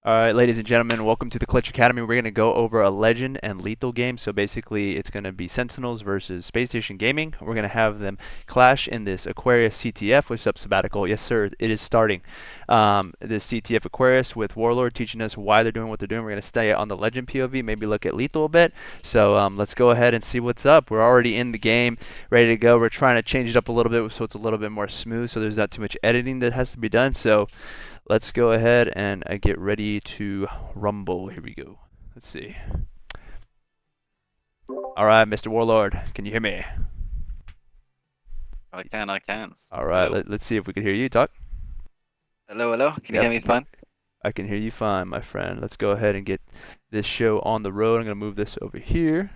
All right, ladies and gentlemen, welcome to the Clutch Academy. We're going to go over a Legend and Lethal game. So basically, it's going to be Sentinels versus Space Station Gaming. We're going to have them clash in this Aquarius CTF with Sabbatical. Yes, sir, it is starting. This CTF Aquarius with Warlord teaching us why they're doing what they're doing. We're going to stay on the Legend POV, maybe look at Lethal a bit. So let's go ahead and see what's up. We're already in the game, ready to go. We're trying to change it up a little bit so it's a little bit more smooth, so there's not too much editing that has to be done. So let's go ahead and get ready to rumble. Here we go. Let's see. All right, Mr. Warlord, can you hear me? I can. All right, Hello. let's see if we can hear you talk. Hello. Can you Yep, hear me fine? I can hear you fine, my friend. Let's go ahead and get this show on the road. I'm going to move this over here.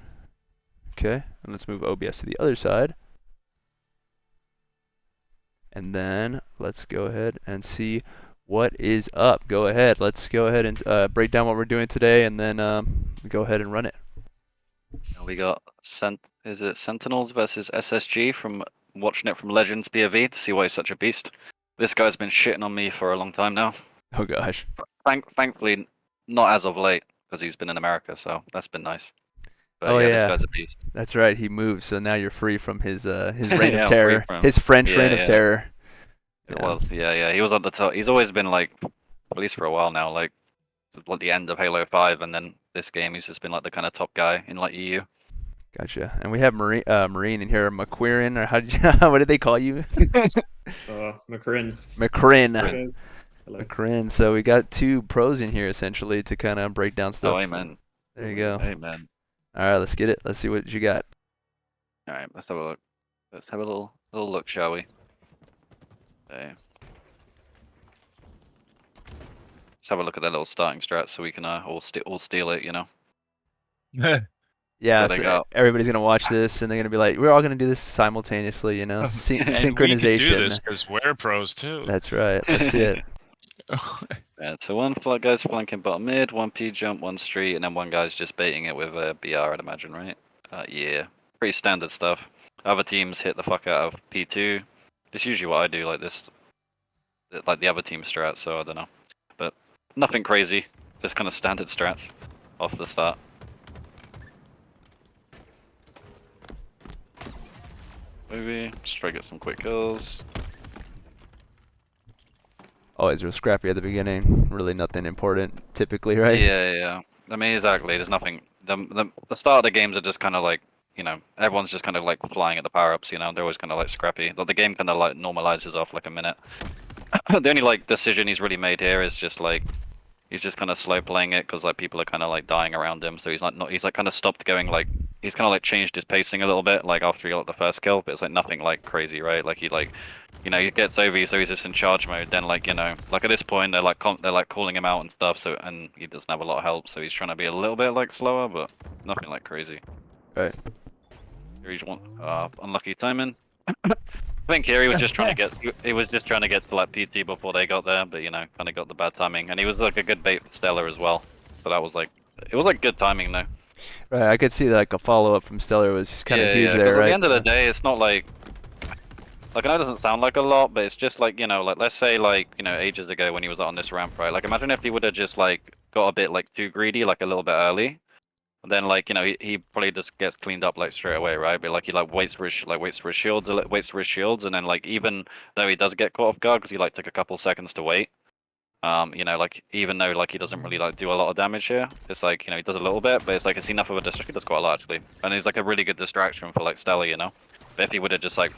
Okay, and let's move OBS to the other side. And then let's go ahead and see what is up. Go ahead. Let's go ahead and break down what we're doing today, and then go ahead and run it. We got Sentinels versus SSG from watching it from Legends POV to see why he's such a beast. This guy's been shitting on me for a long time now. Oh gosh. Thankfully, not as of late because he's been in America, so that's been nice. But Oh yeah, this yeah, guy's a beast. that's right. He moved, so now you're free from his reign of Yeah, I'm free terror, from. his French reign of Yeah. terror. It Yeah. was. Yeah. He was at the top. He's always been like, at least for a while now, like the end of Halo 5, and then this game he's just been like the kind of top guy in like EU. Gotcha. And we have Marine in here, McQuarrin, or how did you, what did they call you? McCrin. McCrin. Guys. Hello. McCrin. So we got two pros in here essentially to kind of break down stuff. Oh, amen. There you go. Amen. All right, let's get it. Let's see what you got. All right, let's have a look. Let's have a little look, shall we? Okay. Let's have a look at their little starting strat so we can all steal it, you know. Yeah, There they so go. everybody's gonna watch this and they're gonna be like, we're all gonna do this simultaneously, you know, And synchronization. we can do this because we're pros too. That's right. Let's see it. Yeah, so one guy's flanking bottom mid, one P jump, one street, and then one guy's just baiting it with a BR, I'd imagine, right? Yeah, pretty standard stuff. Other teams hit the fuck out of P2. That's usually what I do, like this, like the other team strat. So I don't know, but nothing crazy. Just kind of standard strats off the start. Maybe just try to get some quick kills. Always real scrappy at the beginning. Really nothing important, typically, right? Yeah. I mean, exactly. There's nothing. The start of the games are just kind of like, you know, everyone's just kind of like flying at the power ups. You know, they're always kind of like scrappy. But the game kind of like normalizes off like a minute. The only like decision he's really made here is just like he's just kind of slow playing it because like people are kind of like dying around him. So he's like not. He's like kind of stopped going like. He's kind of like changed his pacing a little bit like after he got the first kill. But it's like nothing like crazy, right? Like he like. You know, he gets over, so he's just in charge mode. Then, like, you know, like at this point, they're like calling him out and stuff. So, and he doesn't have a lot of help, so he's trying to be a little bit like slower, but nothing like crazy. Right. Here he's one unlucky timing. I think here he was just trying to get to like PT before they got there, but you know, kind of got the bad timing, and he was like a good bait for Stellar as well. So that was like, it was like good timing though. Right. I could see like a follow up from Stellar was kind of huge there, Because right? at the end of the day, it's not like. Like, I know it doesn't sound like a lot, but it's just like, you know, like, let's say, like, you know, ages ago when he was on this ramp, right? Like, imagine if he would have just, like, got a bit, like, too greedy, like, a little bit early. And then, like, you know, he probably just gets cleaned up, like, straight away, right? But, like, he, like, waits for his shields, and then, like, even though he does get caught off guard, because he, like, took a couple seconds to wait, you know, like, even though, like, he doesn't really, like, do a lot of damage here, it's like, you know, he does a little bit, but it's, like, it's enough of a distraction. He does quite a lot, actually. And he's, like, a really good distraction for, like, Stella, you know? But if he would have just, like,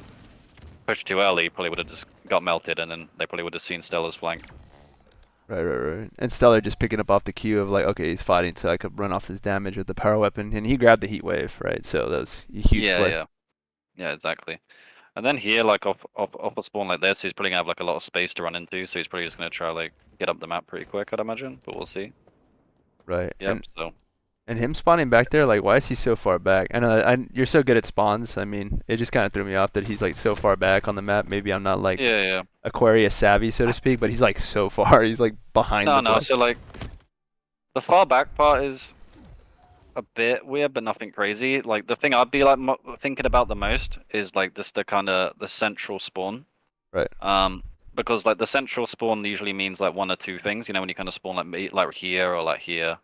pushed too early, probably would have just got melted, and then they probably would have seen Stella's flank. Right. And Stellar just picking up off the cue of like, okay, he's fighting, so I could run off his damage with the power weapon, and he grabbed the heat wave, right? So that was a huge play. Yeah, exactly. And then here, like off a spawn like this, he's probably gonna have like a lot of space to run into, so he's probably just gonna try like get up the map pretty quick, I'd imagine. But we'll see. Right. Yep. So. And him spawning back there, like, why is he so far back? I know you're so good at spawns. I mean, it just kind of threw me off that he's like so far back on the map. Maybe I'm not like Yeah. Aquarius savvy, so to speak, but he's like so far. He's like behind. No. So like, the far back part is a bit weird, but nothing crazy. Like the thing I'd be like thinking about the most is like this the kind of the central spawn. Right. because like the central spawn usually means like one or two things. You know, when you kind of spawn like here or like here.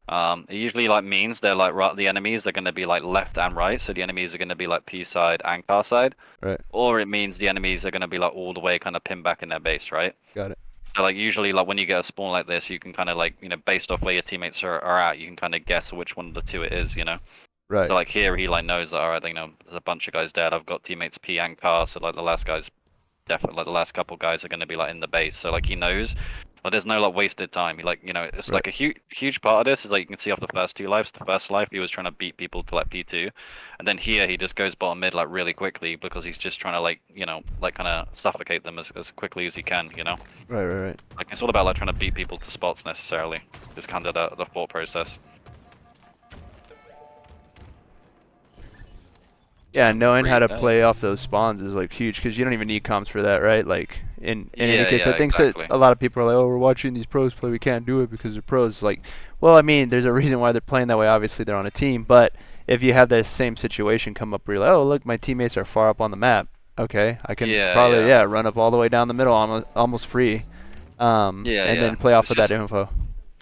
It usually like means they're like the enemies are going to be like left and right, so the enemies are going to be like P side and car side. Right. Or it means the enemies are going to be like all the way kind of pinned back in their base, right? Got it. So like usually like when you get a spawn like this, you can kind of like, you know, based off where your teammates are at, you can kind of guess which one of the two it is, you know. Right. So like here he like knows that, all right, you know, there's a bunch of guys dead. I've got teammates P and car, so like the last guys definitely, like the last couple guys are going to be like in the base, so like he knows. Like there's no like wasted time. He like, you know, it's Right. like a huge part of this is like you can see off the first two lives. The first life he was trying to beat people to like P2, and then here he just goes bottom mid like really quickly because he's just trying to like, you know, like kind of suffocate them as quickly as he can, you know. Right. Like it's all about like trying to beat people to spots necessarily. It's kind of the thought process. Yeah, knowing how to Great, play off those spawns is like huge because you don't even need comps for that, right? Like in any Yeah, case, yeah, I think exactly. that a lot of people are like, "Oh, we're watching these pros play. We can't do it because they're pros." Like, well, I mean, there's a reason why they're playing that way. Obviously, they're on a team, but if you have that same situation come up where you're like, "Oh, look, my teammates are far up on the map. Okay, I can Yeah, probably yeah. run up all the way down the middle, almost free, and Yeah, yeah. then play off It's of just, that info."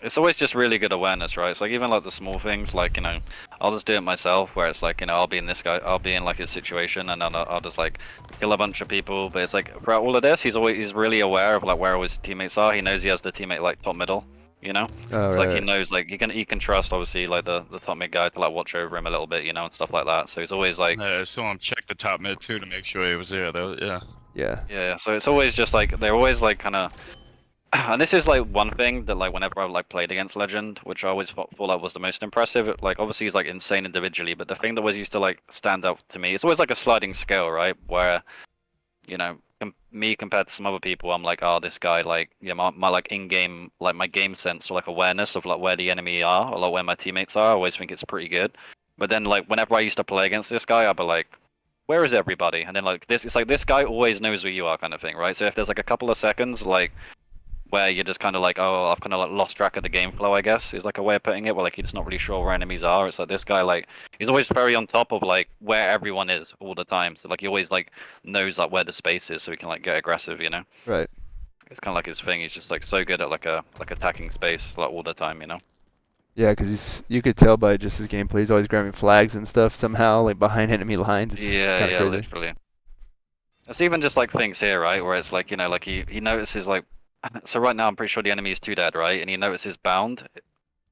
it's always just really good awareness, right? It's like even like the small things, like, you know, I'll just do it myself, where it's like, you know, I'll be in like his situation, and then I'll just like kill a bunch of people. But it's like throughout all of this, he's really aware of like where all his teammates are. He knows he has the teammate like top middle, you know. Oh, It's like he right. knows like he can trust obviously like the top mid guy to like watch over him a little bit, you know, and stuff like that. So he's always like, I saw him check the top mid too to make sure he was there though. Yeah. Yeah. yeah. So it's always just like they're always like kind of. And this is like one thing that like whenever I've like played against Legend, which I always thought like was the most impressive. Like obviously he's like insane individually, but the thing that was used to like stand out to me, it's always like a sliding scale, right? Where, you know, me compared to some other people, I'm like, oh, this guy, like, you know, my like in-game, like my game sense or like awareness of like where the enemy are or like where my teammates are, I always think it's pretty good. But then like whenever I used to play against this guy, I'd be like, where is everybody? And then like this, it's like this guy always knows where you are, kind of thing, right? So if there's like a couple of seconds, like where you're just kind of like, oh, I've kind of like lost track of the game flow, I guess, is like a way of putting it, where like you're just not really sure where enemies are. It's like this guy, like, he's always very on top of like where everyone is all the time. So like he always like knows like where the space is, so he can like get aggressive, you know. Right. It's kind of like his thing. He's just like so good at like attacking space like all the time, you know. Yeah, because you could tell by just his gameplay, he's always grabbing flags and stuff somehow, like behind enemy lines. It's Yeah, kind of yeah, crazy. literally. It's even just like things here, right, where it's like, you know, like he notices like, so right now I'm pretty sure the enemy is 2 dead, right, and he notices bound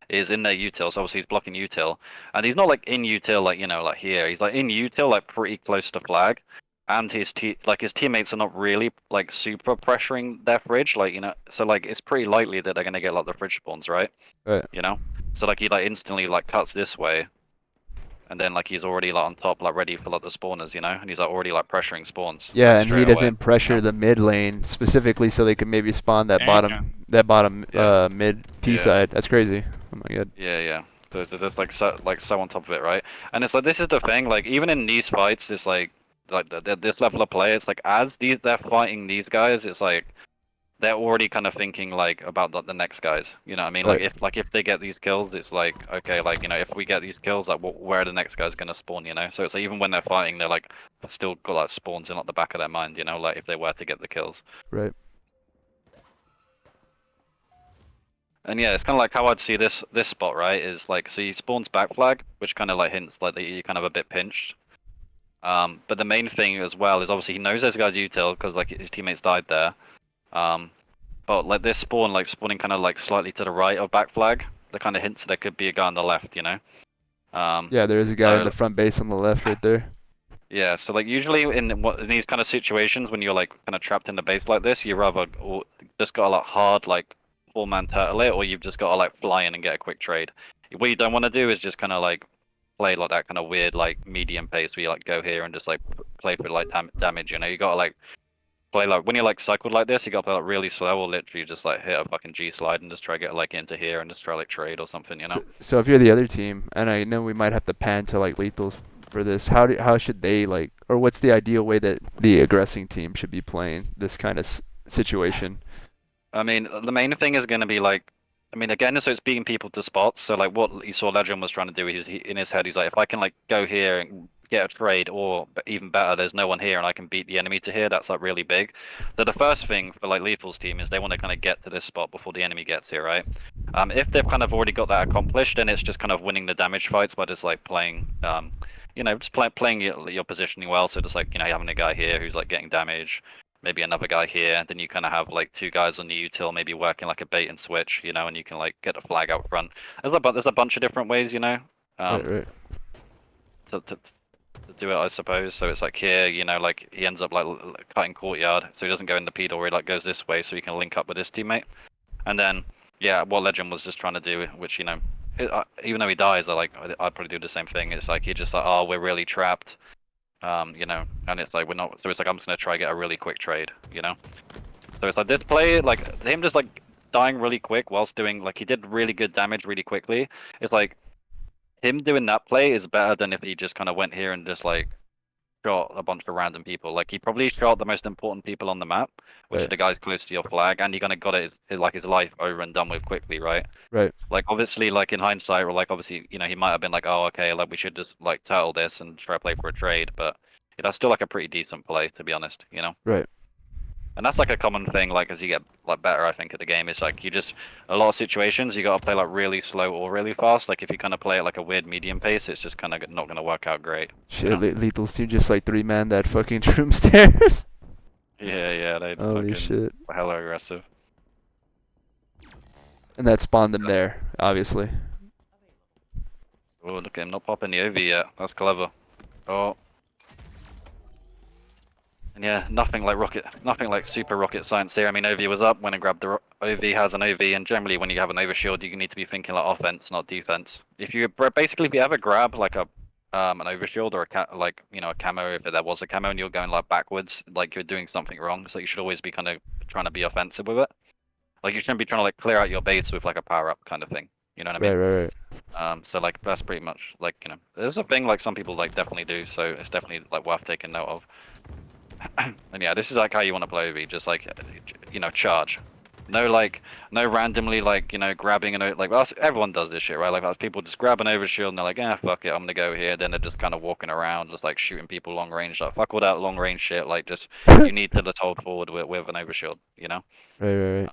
is in their util, so obviously he's blocking util, and he's not like in util like, you know, like here. He's like in util like pretty close to flag, and his teammates are not really like super pressuring their fridge, like, you know, so like it's pretty likely that they're gonna get like the fridge spawns, right? Right. You know, so like he like instantly like cuts this way, and then like he's already like on top, like ready for like the spawners, you know, and he's like already like pressuring spawns. Yeah, Like, and he straight away. doesn't pressure the mid lane specifically so they can maybe spawn that Yeah. bottom Yeah. mid P Yeah. side. That's crazy. Oh my god. Yeah, yeah. So they're just like so on top of it, right? And it's like this is the thing. Like even in these fights, it's like this level of play. It's like as they're fighting these guys, it's like they're already kind of thinking like about the next guys. You know what I mean? Right. Like if they get these kills, it's like okay, like, you know, if we get these kills, like where are the next guys gonna spawn? You know? So it's like even when they're fighting, they're like still got like spawns in at the back of their mind. You know, like if they were to get the kills. Right. And yeah, it's kind of like how I'd see this spot, right? Is like, so he spawns back flag, which kind of like hints like that you're kind of a bit pinched. But the main thing as well is obviously he knows there's guys util because like his teammates died there. But like this spawn, like spawning kind of like slightly to the right of back flag, that kind of hints that there could be a guy on the left, you know. Yeah, there is a guy in so- the front base on the left right there. Yeah, so like usually in these kind of situations when you're like kind of trapped in the base like this, you rather just got a like hard like 4-man turtle it, or you've just got to like fly in and get a quick trade. What you don't want to do is just kind of like play like that kind of weird like medium pace where you like go here and just like play for like damage. You know, you got to like play like when you're like cycled like this, you got to play like really slow, or literally just like hit a fucking G slide and just try to get like into here and just try like trade or something. You know. So if you're the other team, and I know we might have to pan to like Lethul's for this, how should they like, or what's the ideal way that the aggressing team should be playing this kind of situation? I mean, the main thing is going to be like, I mean, again, so it's beating people to spots. So like what you saw Legend was trying to do is in his head, he's like, if I can like go here and get a trade, or even better, there's no one here and I can beat the enemy to here. That's like really big. So the first thing for like Lethul's team is they want to kind of get to this spot before the enemy gets here, right? If they've kind of already got that accomplished, then it's just kind of winning the damage fights by just like playing, just playing your positioning well. So just like having a guy here who's like getting damage, maybe another guy here. Then you kind of have like 2 guys on the util, maybe working like a bait and switch, and you can like get a flag out front. There's a bunch of different ways, Right. to do it, I suppose. So it's like here, like he ends up like cutting courtyard, so he doesn't go in the pedal, or he like goes this way, so he can link up with his teammate. And then, yeah, what Legend was just trying to do, which even though he dies, I'd probably do the same thing. It's like he just like, oh, we're really trapped, and it's like we're not. So it's like I'm just gonna try to get a really quick trade, So it's like this play, like him just like dying really quick whilst doing like he did really good damage really quickly. It's like him doing that play is better than if he just kind of went here and just like shot a bunch of random people. Like he probably shot the most important people on the map, which are the guys close to your flag, and he kind of got his life over and done with quickly, right? Right. Like obviously, like in hindsight, or like obviously, he might have been like, oh, okay, like we should just like turtle this and try to play for a trade, but that's still like a pretty decent play, to be honest, Right. And that's like a common thing, like as you get like better, I think, at the game. It's like a lot of situations you gotta play like really slow or really fast. Like if you kind of play at like a weird medium pace, it's just kind of not gonna work out great. Shit, Lethal's team just like 3-man that fucking room stairs. Yeah, they Holy fucking shit. hella aggressive. And that spawned them there, obviously. Oh, look at him not popping the OV yet. That's clever. Oh. And yeah, nothing like super rocket science here. I mean, OV was up, went and grabbed the OV, has an OV, and generally when you have an overshield, you need to be thinking like offense, not defense. If you ever grab like an overshield or a camo, if there was a camo and you're going like backwards, like you're doing something wrong. So you should always be kind of trying to be offensive with it. Like you shouldn't be trying to like clear out your base with like a power up kind of thing. You know what I mean? Right. So like that's pretty much like there's a thing like some people like definitely do. So it's definitely like worth taking note of. And yeah, this is like how you want to play OV, just like charge. No randomly like grabbing everyone does this shit, right? Like people just grab an overshield and they're like, fuck it, I'm gonna go here. Then they're just kind of walking around, just like shooting people long range. Like fuck all that long range shit. Like just you need to just hold forward with an overshield, Right.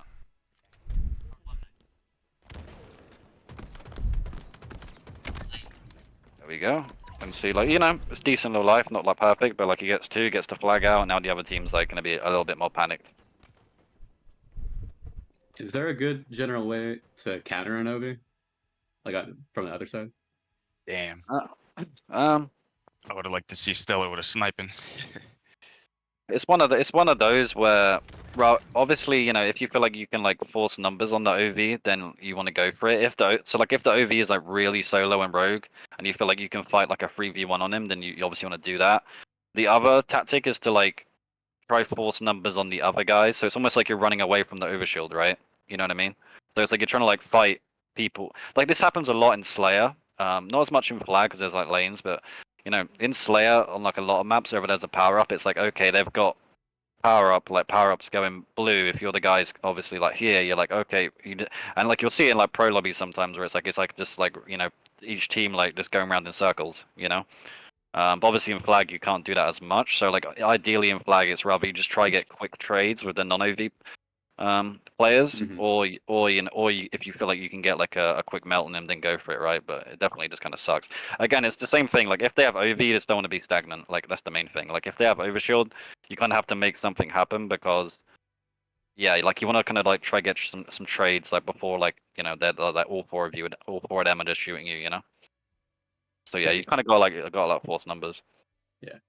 There we go. And see, like, it's decent little life, not like perfect, but like he gets 2, gets to flag out, and now the other team's like gonna be a little bit more panicked. Is there a good general way to counter an OV? Like from the other side? Damn. I would have liked to see Stella with a sniping. It's one of those where, well, obviously, if you feel like you can like force numbers on the OV, then you want to go for it. If the OV is like really solo and rogue, and you feel like you can fight like a 3v1 on him, then you obviously want to do that. The other tactic is to like try force numbers on the other guys. So it's almost like you're running away from the overshield, right? You know what I mean? So it's like you're trying to like fight people. Like this happens a lot in Slayer. Not as much in Flag because there's like lanes, but in Slayer on like a lot of maps, wherever there's a power up, it's like okay, they've got power ups going blue. If you're the guys, obviously like here, you're like okay, and like you'll see it in like pro lobbies sometimes where it's like just like each team like just going around in circles, But obviously in Flag you can't do that as much. So like ideally in Flag it's rather you just try to get quick trades with the non-OV players, or if you feel like you can get like a quick melt on them, then go for it, right? But it definitely just kind of sucks. Again, it's the same thing. Like if they have OV, they just don't want to be stagnant. Like that's the main thing. Like if they have overshield, you kind of have to make something happen because, yeah, like you want to kind of like try to get some trades like before like that all 4 of you, all 4 of them are just shooting you, So yeah, you kind of got force numbers. Yeah.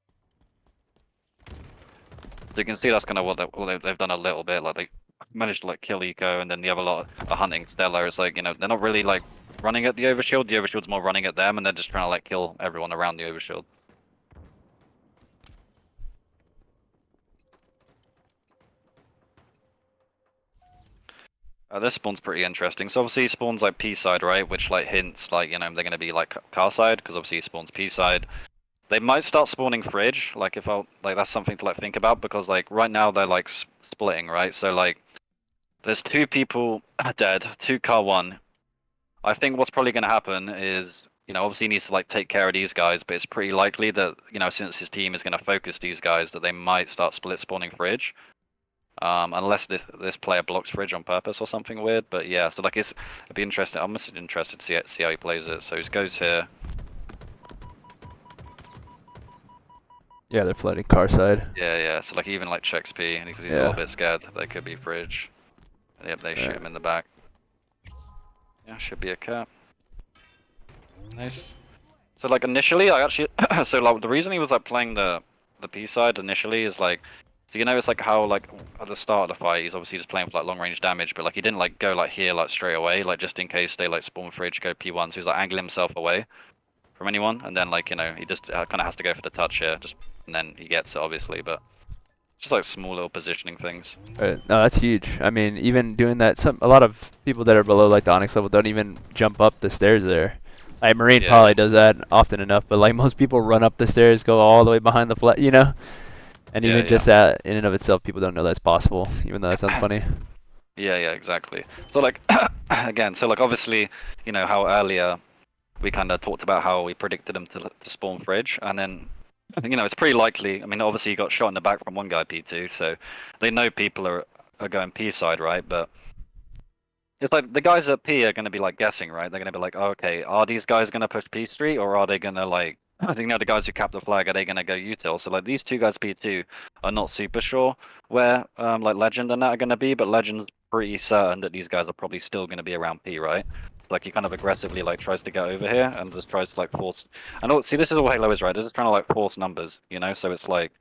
So you can see that's kind of what they've done a little bit. Like they managed to like kill Eco, and then the other lot are hunting Stella. It's like they're not really like running at the overshield. The overshield's more running at them, and they're just trying to like kill everyone around the overshield. This spawn's pretty interesting. So obviously he spawns like P side, right? Which like hints like they're gonna be like car side because obviously he spawns P side. They might start spawning fridge. Like if that's something to like think about because like right now they're like splitting, right? So like there's 2 people dead, 2 car 1. I think what's probably gonna happen is you know, obviously he needs to like take care of these guys, but it's pretty likely that, you know, since his team is going to focus these guys, that they might start split spawning fridge. Unless this player blocks fridge on purpose or something weird, but yeah. So like it'd be interesting. I'm just interested to see how he plays it. So he goes here. Yeah, they're flooding car side. Yeah. So like he even like checks P, and because he's a little bit scared that they could be fridge. And yep, they shoot him in the back. Yeah, should be a cap. Nice. So like initially, I actually so like the reason he was like playing the P side initially is like, so you notice like how like at the start of the fight he's obviously just playing for like long range damage, but like he didn't like go like here like straight away, like just in case they like spawn fridge, go P1, so he's like angling himself away from anyone, and then like, you know, he just kind of has to go for the touch here, just and then he gets it obviously, but just like small little positioning things. No, that's huge. I mean, even doing that, a lot of people that are below like the Onyx level don't even jump up the stairs there. Like Marine probably does that often enough, but like most people run up the stairs, go all the way behind the flat, you know. And even just that in and of itself, people don't know that's possible, even though that sounds funny. Yeah, exactly. So like, again, so like obviously, you know how earlier we kind of talked about how we predicted him to spawn fridge, and then, you know, it's pretty likely. I mean, obviously he got shot in the back from one guy P2, so they know people are going P side, right? But it's like the guys at P are going to be like guessing, right? They're going to be like, oh, okay, are these guys going to push P Street, or are they going to like, I think, you know, the guys who cap the flag, are they going to go util? So like these two guys P2 are not super sure where like Legend and that are going to be, but Legend's pretty certain that these guys are probably still going to be around P, right? So like he kind of aggressively like tries to get over here and just tries to like force. And see, this is all Halo is, right? They're just trying to like force numbers, you know. So it's like,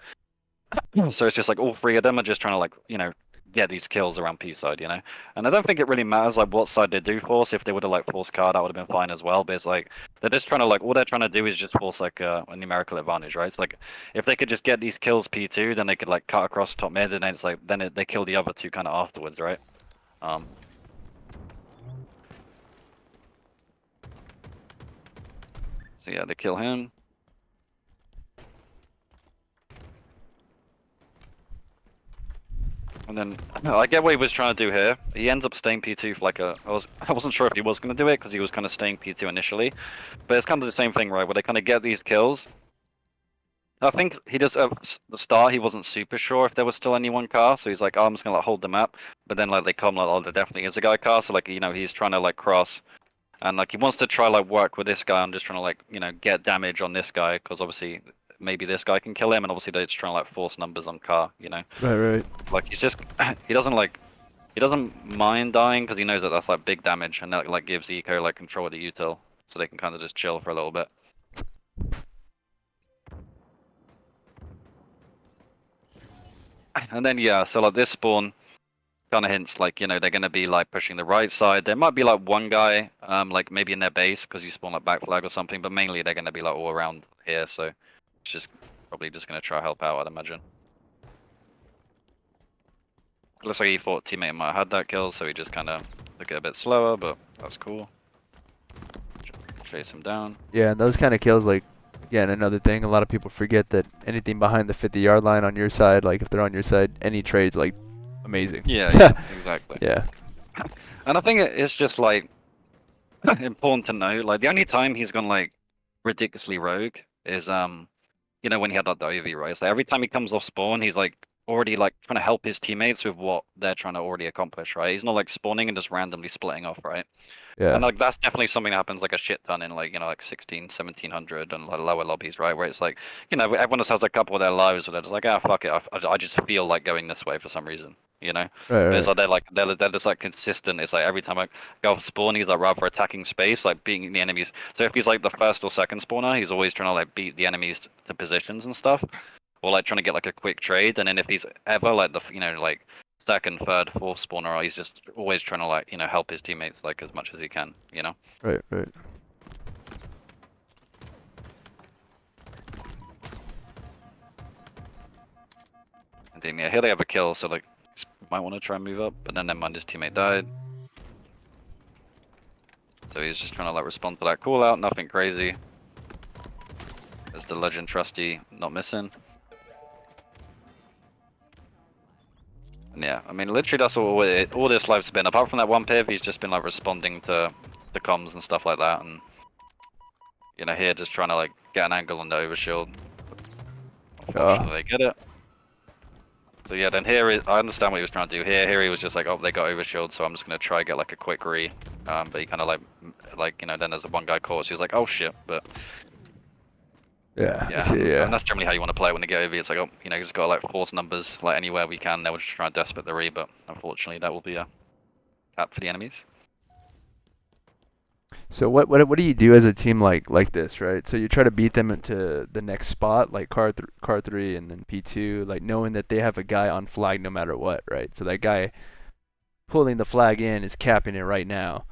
so it's just like all three of them are just trying to like, you know, get these kills around P side, you know. And I don't think it really matters like what side they do force. If they would have like forced car, that would have been fine as well. But it's like they're just trying to like, all they're trying to do is just force like a numerical advantage, right? It's like if they could just get these kills P2, then they could like cut across top mid, and then it's like they kill the other two kind of afterwards, right? So yeah, they kill him. And then I get what he was trying to do here. He ends up staying P2 for like I wasn't sure if he was going to do it because he was kind of staying P2 initially, but it's kind of the same thing, right? Where they kind of get these kills. I think he just at the start he wasn't super sure if there was still any one car, so he's like, oh, I'm just gonna like hold them up. But then like they come like, oh, there definitely is a guy car, so like, you know, he's trying to like cross, and like he wants to try like work with this guy. I'm just trying to like, you know, get damage on this guy because obviously maybe this guy can kill him, and obviously they're just trying to like force numbers on car, you know. Right. Like he's just he doesn't mind dying because he knows that that's like big damage, and that like gives Eco like control of the util, so they can kind of just chill for a little bit. And then yeah, so like this spawn kind of hints like, you know, they're gonna be like pushing the right side. There might be like one guy like maybe in their base because you spawn like back flag or something, but mainly they're gonna be like all around here, so it's just probably just gonna try help out, I'd imagine. Looks like he thought teammate might have had that kill, so he just kind of took it a bit slower, but that's cool. Chase him down. Yeah, and those kind of kills, like, again, another thing, a lot of people forget that anything behind the 50-yard line on your side, like if they're on your side, any trade's like amazing. Yeah, exactly. Yeah. And I think it's just like important to know, like the only time he's gone like ridiculously rogue is you know, when he had like the OV, right? So every time he comes off spawn, he's like already like trying to help his teammates with what they're trying to already accomplish, right? He's not like spawning and just randomly splitting off, right? Yeah. And like that's definitely something that happens like a shit ton in like, you know, like 1700 and like lower lobbies, right? Where it's like, you know, everyone just has a couple of their lives where they're just like, ah, fuck it, I just feel like going this way for some reason, you know? But it's like they're just like consistent. It's like every time I go off spawn, he's like rather attacking space, like beating the enemies. So if he's like the first or second spawner, he's always trying to like beat the enemies to positions and stuff, or like trying to get like a quick trade. And then if he's ever like the, you know, like second, third, fourth spawner, he's just always trying to like, you know, help his teammates like as much as he can, you know? Right. And then yeah, here they have a kill, so like might want to try and move up, but then never mind, his teammate died. So he's just trying to like respond to that call out, nothing crazy. There's the Legend trusty not missing. And yeah, I mean literally that's all this life's been. Apart from that one piv, he's just been like responding to the comms and stuff like that, and you know, here just trying to like get an angle on the overshield. Unfortunately, they get it. So yeah, then here I understand what he was trying to do here. Here he was just like, oh, they got overshield, so I'm just gonna try get like a quick re. But he kind of like you know, then there's one guy caught, so he's like, oh shit. But Yeah. I yeah, see, yeah. and that's generally how you want to play it when they get over. It's like, oh, you know, you just gotta like force numbers like anywhere we can. They will just try and desperate the re, but unfortunately, that will be a cap for the enemies. So what do you do as a team like this, right? So you try to beat them into the next spot, like car 3 and then P2, like knowing that they have a guy on flag no matter what, right? So that guy pulling the flag in is capping it right now.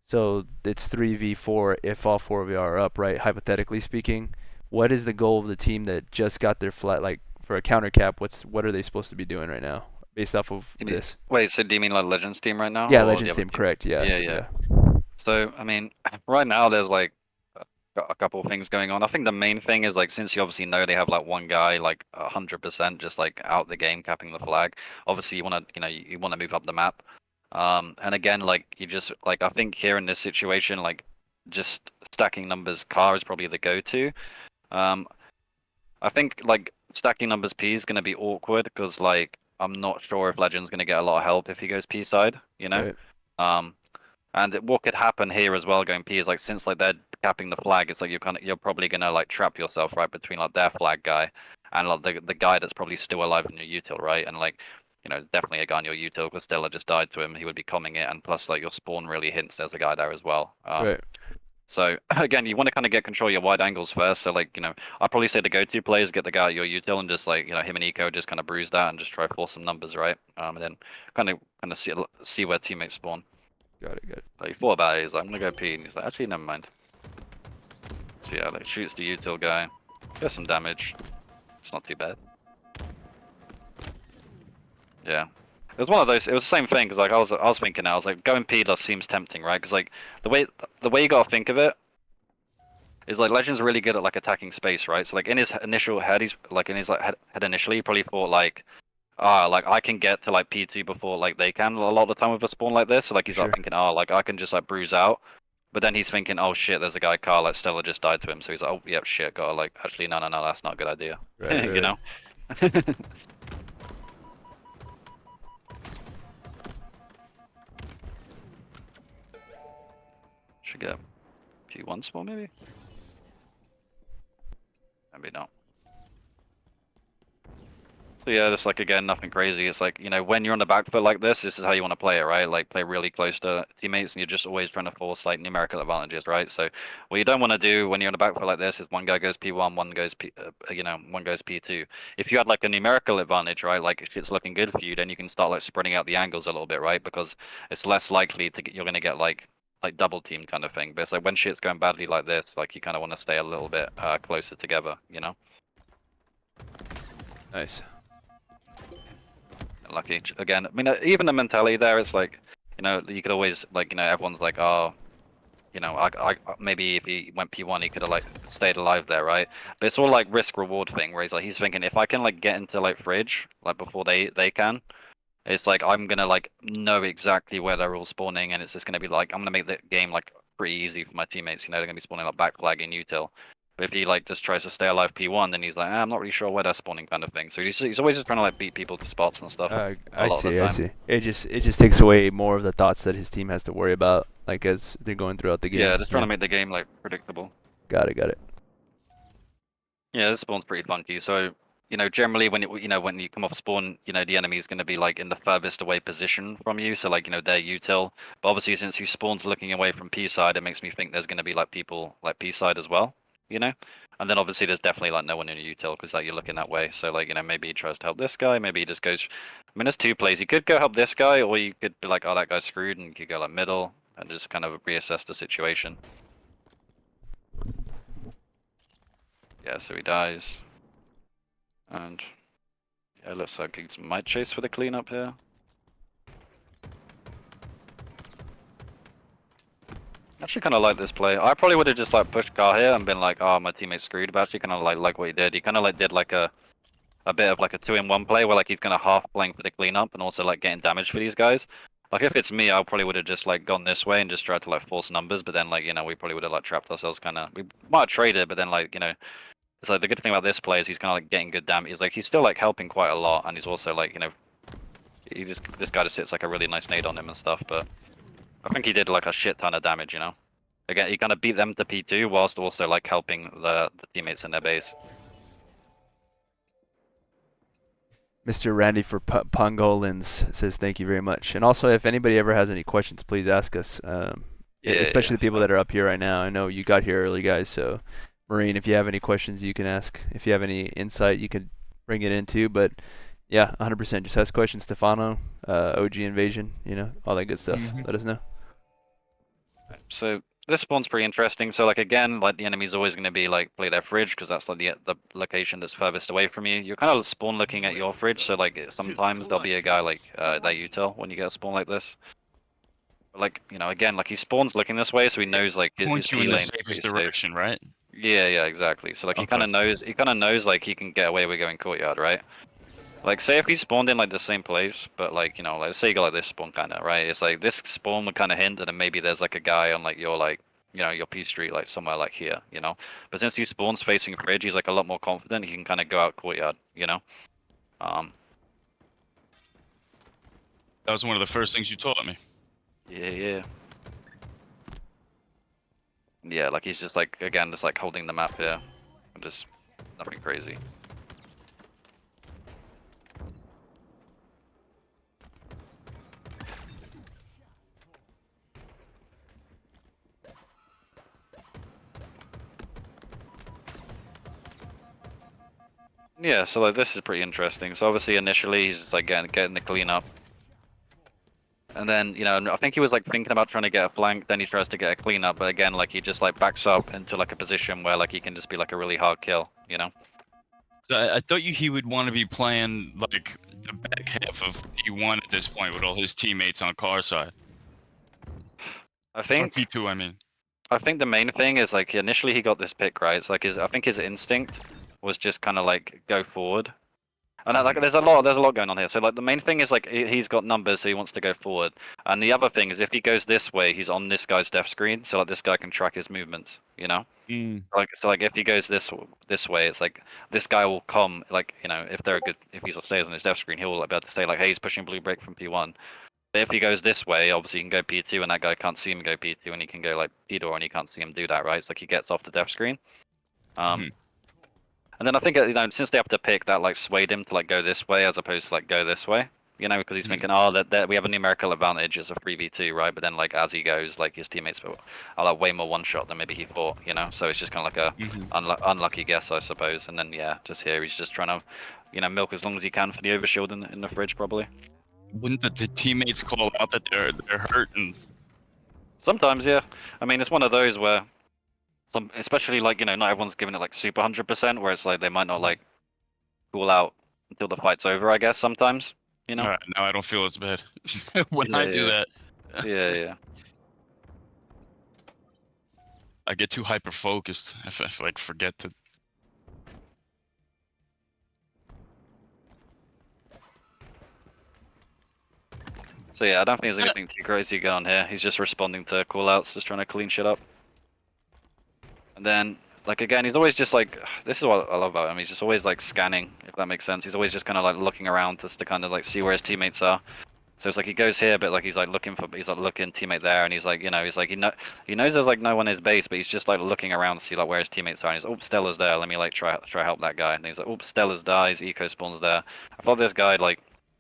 So it's 3v4 if all 4 of you are up, right? Hypothetically speaking, what is the goal of the team that just got their flag, like for a counter cap? What are they supposed to be doing right now based off of this? Wait, so do you mean like Legends team right now? Yeah, or the Legends other team, correct? Yeah. Yeah, so, yeah. So, I mean, right now there's like a couple of things going on. I think the main thing is like, since you obviously know they have like one guy like 100% just like out the game capping the flag. Obviously, you want to, you know, you want to move up the map. And again, like you just like I think here in this situation, like just stacking numbers car is probably the go-to. I think like stacking numbers P is going to be awkward because like I'm not sure if Legend's going to get a lot of help if he goes P side, you know. Right. And what could happen here as well going P is like, since like they're capping the flag, it's like you're probably gonna like trap yourself right between like their flag guy and like the guy that's probably still alive in your util, right? And like, you know, definitely a guy in your util because Stella just died to him. He would be coming it, and plus like your spawn really hints there's a guy there as well. Right. So again, you want to kind of get control of your wide angles first. So like, you know, I'd probably say the go-to play is get the guy at your util and just like, you know, him and Eco just kind of bruise that and just try to force some numbers, right? And then kind of see where teammates spawn. Got it. Like, he thought about it, he's like, I'm gonna go P, and he's like, actually, never mind. So yeah, like, shoots the util guy, gets some damage. It's not too bad. Yeah. It was one of those, it was the same thing, because like, I was thinking, I was like, going P does seems tempting, right? Because like, the way you gotta think of it, is like, Legend's really good at like attacking space, right? So like, in his initial head, he's like, in his like head initially, he probably thought like, like I can get to like P2 before like they can a lot of the time with a spawn like this. So like he's Sure. like thinking, oh, like I can just like bruise out. But then he's thinking, oh shit, there's a guy car, like Stella just died to him. So he's like, oh yep, shit, gotta like, actually no, that's not a good idea. Right, You know? Should get P1 spawn maybe? Maybe not. So yeah, just like again, nothing crazy. It's like, you know, when you're on the back foot like this is how you want to play it, right? Like play really close to teammates, and you're just always trying to force like numerical advantages, right? So what you don't want to do when you're on the back foot like this is one guy goes P1, one goes one goes P2. If you had like a numerical advantage, right? Like if it's looking good for you, then you can start like spreading out the angles a little bit, right? Because it's less likely to you're gonna get like double team kind of thing. But it's like when shit's going badly like this, like you kind of want to stay a little bit closer together, you know? Nice. Lucky again. I mean, even the mentality there, it's like, you know, you could always like, you know, everyone's like, oh, you know, I maybe if he went P1, he could have like stayed alive there, right? But it's all like risk reward thing, where he's thinking, if I can like get into like fridge like before they can, it's like I'm gonna like know exactly where they're all spawning, and it's just gonna be like I'm gonna make the game like pretty easy for my teammates. You know, they're gonna be spawning like back flag in util. But if he like just tries to stay alive P1, then he's like, I'm not really sure where they're spawning, kind of thing. So he's always just trying to like beat people to spots and stuff. I lot of the see. time. It just takes away more of the thoughts that his team has to worry about, like as they're going throughout the game. Yeah, just trying to make the game like predictable. Got it. Yeah, this spawn's pretty funky. So, you know, generally when when you come off spawn, you know, the enemy is going to be like in the furthest away position from you. So like, you know, they're util. But obviously since he spawns looking away from P side, it makes me think there's going to be like people like P side as well, you know? And then obviously there's definitely like no one in a util because like you're looking that way. So like, you know, maybe he tries to help this guy. Maybe he just goes, I mean, there's two plays. You could go help this guy, or you could be like, oh, that guy's screwed, and you could go like middle and just kind of reassess the situation. Yeah, so he dies. And yeah, looks like he might chase for the cleanup here. Actually kind of like this play. I probably would have just like pushed car here and been like, oh, my teammate's screwed. But actually kind of like what he did. He kind of like did like a bit of like a 2-in-1 play where like he's kind of half playing for the cleanup and also like getting damage for these guys. Like if it's me, I probably would have just like gone this way and just tried to like force numbers, but then like we probably would have like trapped ourselves kind of. We might have traded, but then like it's like the good thing about this play is he's kind of like getting good damage. He's still like helping quite a lot, and he's also like this guy just hits like a really nice nade on him and stuff. But I think he did like a shit ton of damage. Again, he kind of beat them to P2 whilst also like helping the teammates in their base. Mr. Randy for Pangolins says thank you very much. And also, if anybody ever has any questions, please ask us. Especially the people that are up here right now. I know you got here early, guys. So, Marine, if you have any questions, you can ask. If you have any insight, you can bring it in too. But yeah, 100%. Just ask questions, Stefano, OG Invasion, all that good stuff. Let us know. So this spawn's pretty interesting. So like again, like the enemy's always going to be like play their fridge because that's like the location that's furthest away from you. You're kind of spawn looking at your fridge. So like sometimes there'll be a guy like that util when you get a spawn like this. But, like again, like he spawns looking this way, so he knows like his Point you P in the lane is safest pretty safe. direction, right? Yeah, exactly. So like he kind of knows like he can get away with going courtyard, right? Like say if he spawned in like the same place, but like like say you got like this spawn kind of, right? It's like this spawn would kind of hint, and then maybe there's like a guy on like your your P street like somewhere like here, But since he spawns facing fridge, he's like a lot more confident. He can kind of go out courtyard, That was one of the first things you taught me. Yeah. Yeah, like he's just like again just like holding the map here, just nothing crazy. Yeah, so like this is pretty interesting. So obviously initially he's just like getting the cleanup. And then, I think he was like thinking about trying to get a flank, then he tries to get a cleanup, but again like he just like backs up into like a position where like he can just be like a really hard kill, So I thought he would want to be playing like the back half of P1 at this point with all his teammates on car side. I think Or P2, I mean. I think the main thing is like initially he got this pick, right? It's like I think his instinct was just kind of like go forward. And like there's a lot going on here. So like the main thing is like he's got numbers, so he wants to go forward. And the other thing is if he goes this way, he's on this guy's death screen, so like this guy can track his movements, Like if he goes this way, it's like this guy will come like if he stays on his death screen, he'll be able to say like, hey, he's pushing blue break from P1. But if he goes this way, obviously he can go P2, and that guy can't see him go P2, and he can go like P door, and he can't see him do that, right? It's like he gets off the death screen. And then I think since they have to pick, that like swayed him to like go this way as opposed to like go this way, because he's thinking, oh, that we have a numerical advantage as a 3v2, right? But then like as he goes, like his teammates are like way more one shot than maybe he thought, So it's just kind of like a unlucky guess, I suppose. And then yeah, just here he's just trying to, milk as long as he can for the overshield in the fridge probably. Wouldn't the teammates call out that they're hurt and? Sometimes, yeah. I mean, it's one of those where, especially like not everyone's giving it like super 100%, where it's like they might not like cool out until the fight's over. I guess sometimes, All right, now I don't feel as bad when I do that. Yeah. I get too hyper focused if I like forget to. So yeah, I don't think there's anything too crazy going on here. He's just responding to call-outs, just trying to clean shit up. And then, like again, he's always just like, this is what I love about him. He's just always like scanning, if that makes sense. He's always just kind of like looking around just to kind of like see where his teammates are. So it's like he goes here, but like he's like looking teammate there, and he's like, he knows there's like no one in his base, but he's just like looking around to see like where his teammates are. And he's like, oh, Stella's there. Let me like try help that guy. And he's like, oh, Stella's dies. Eco spawns there. I thought this guy like.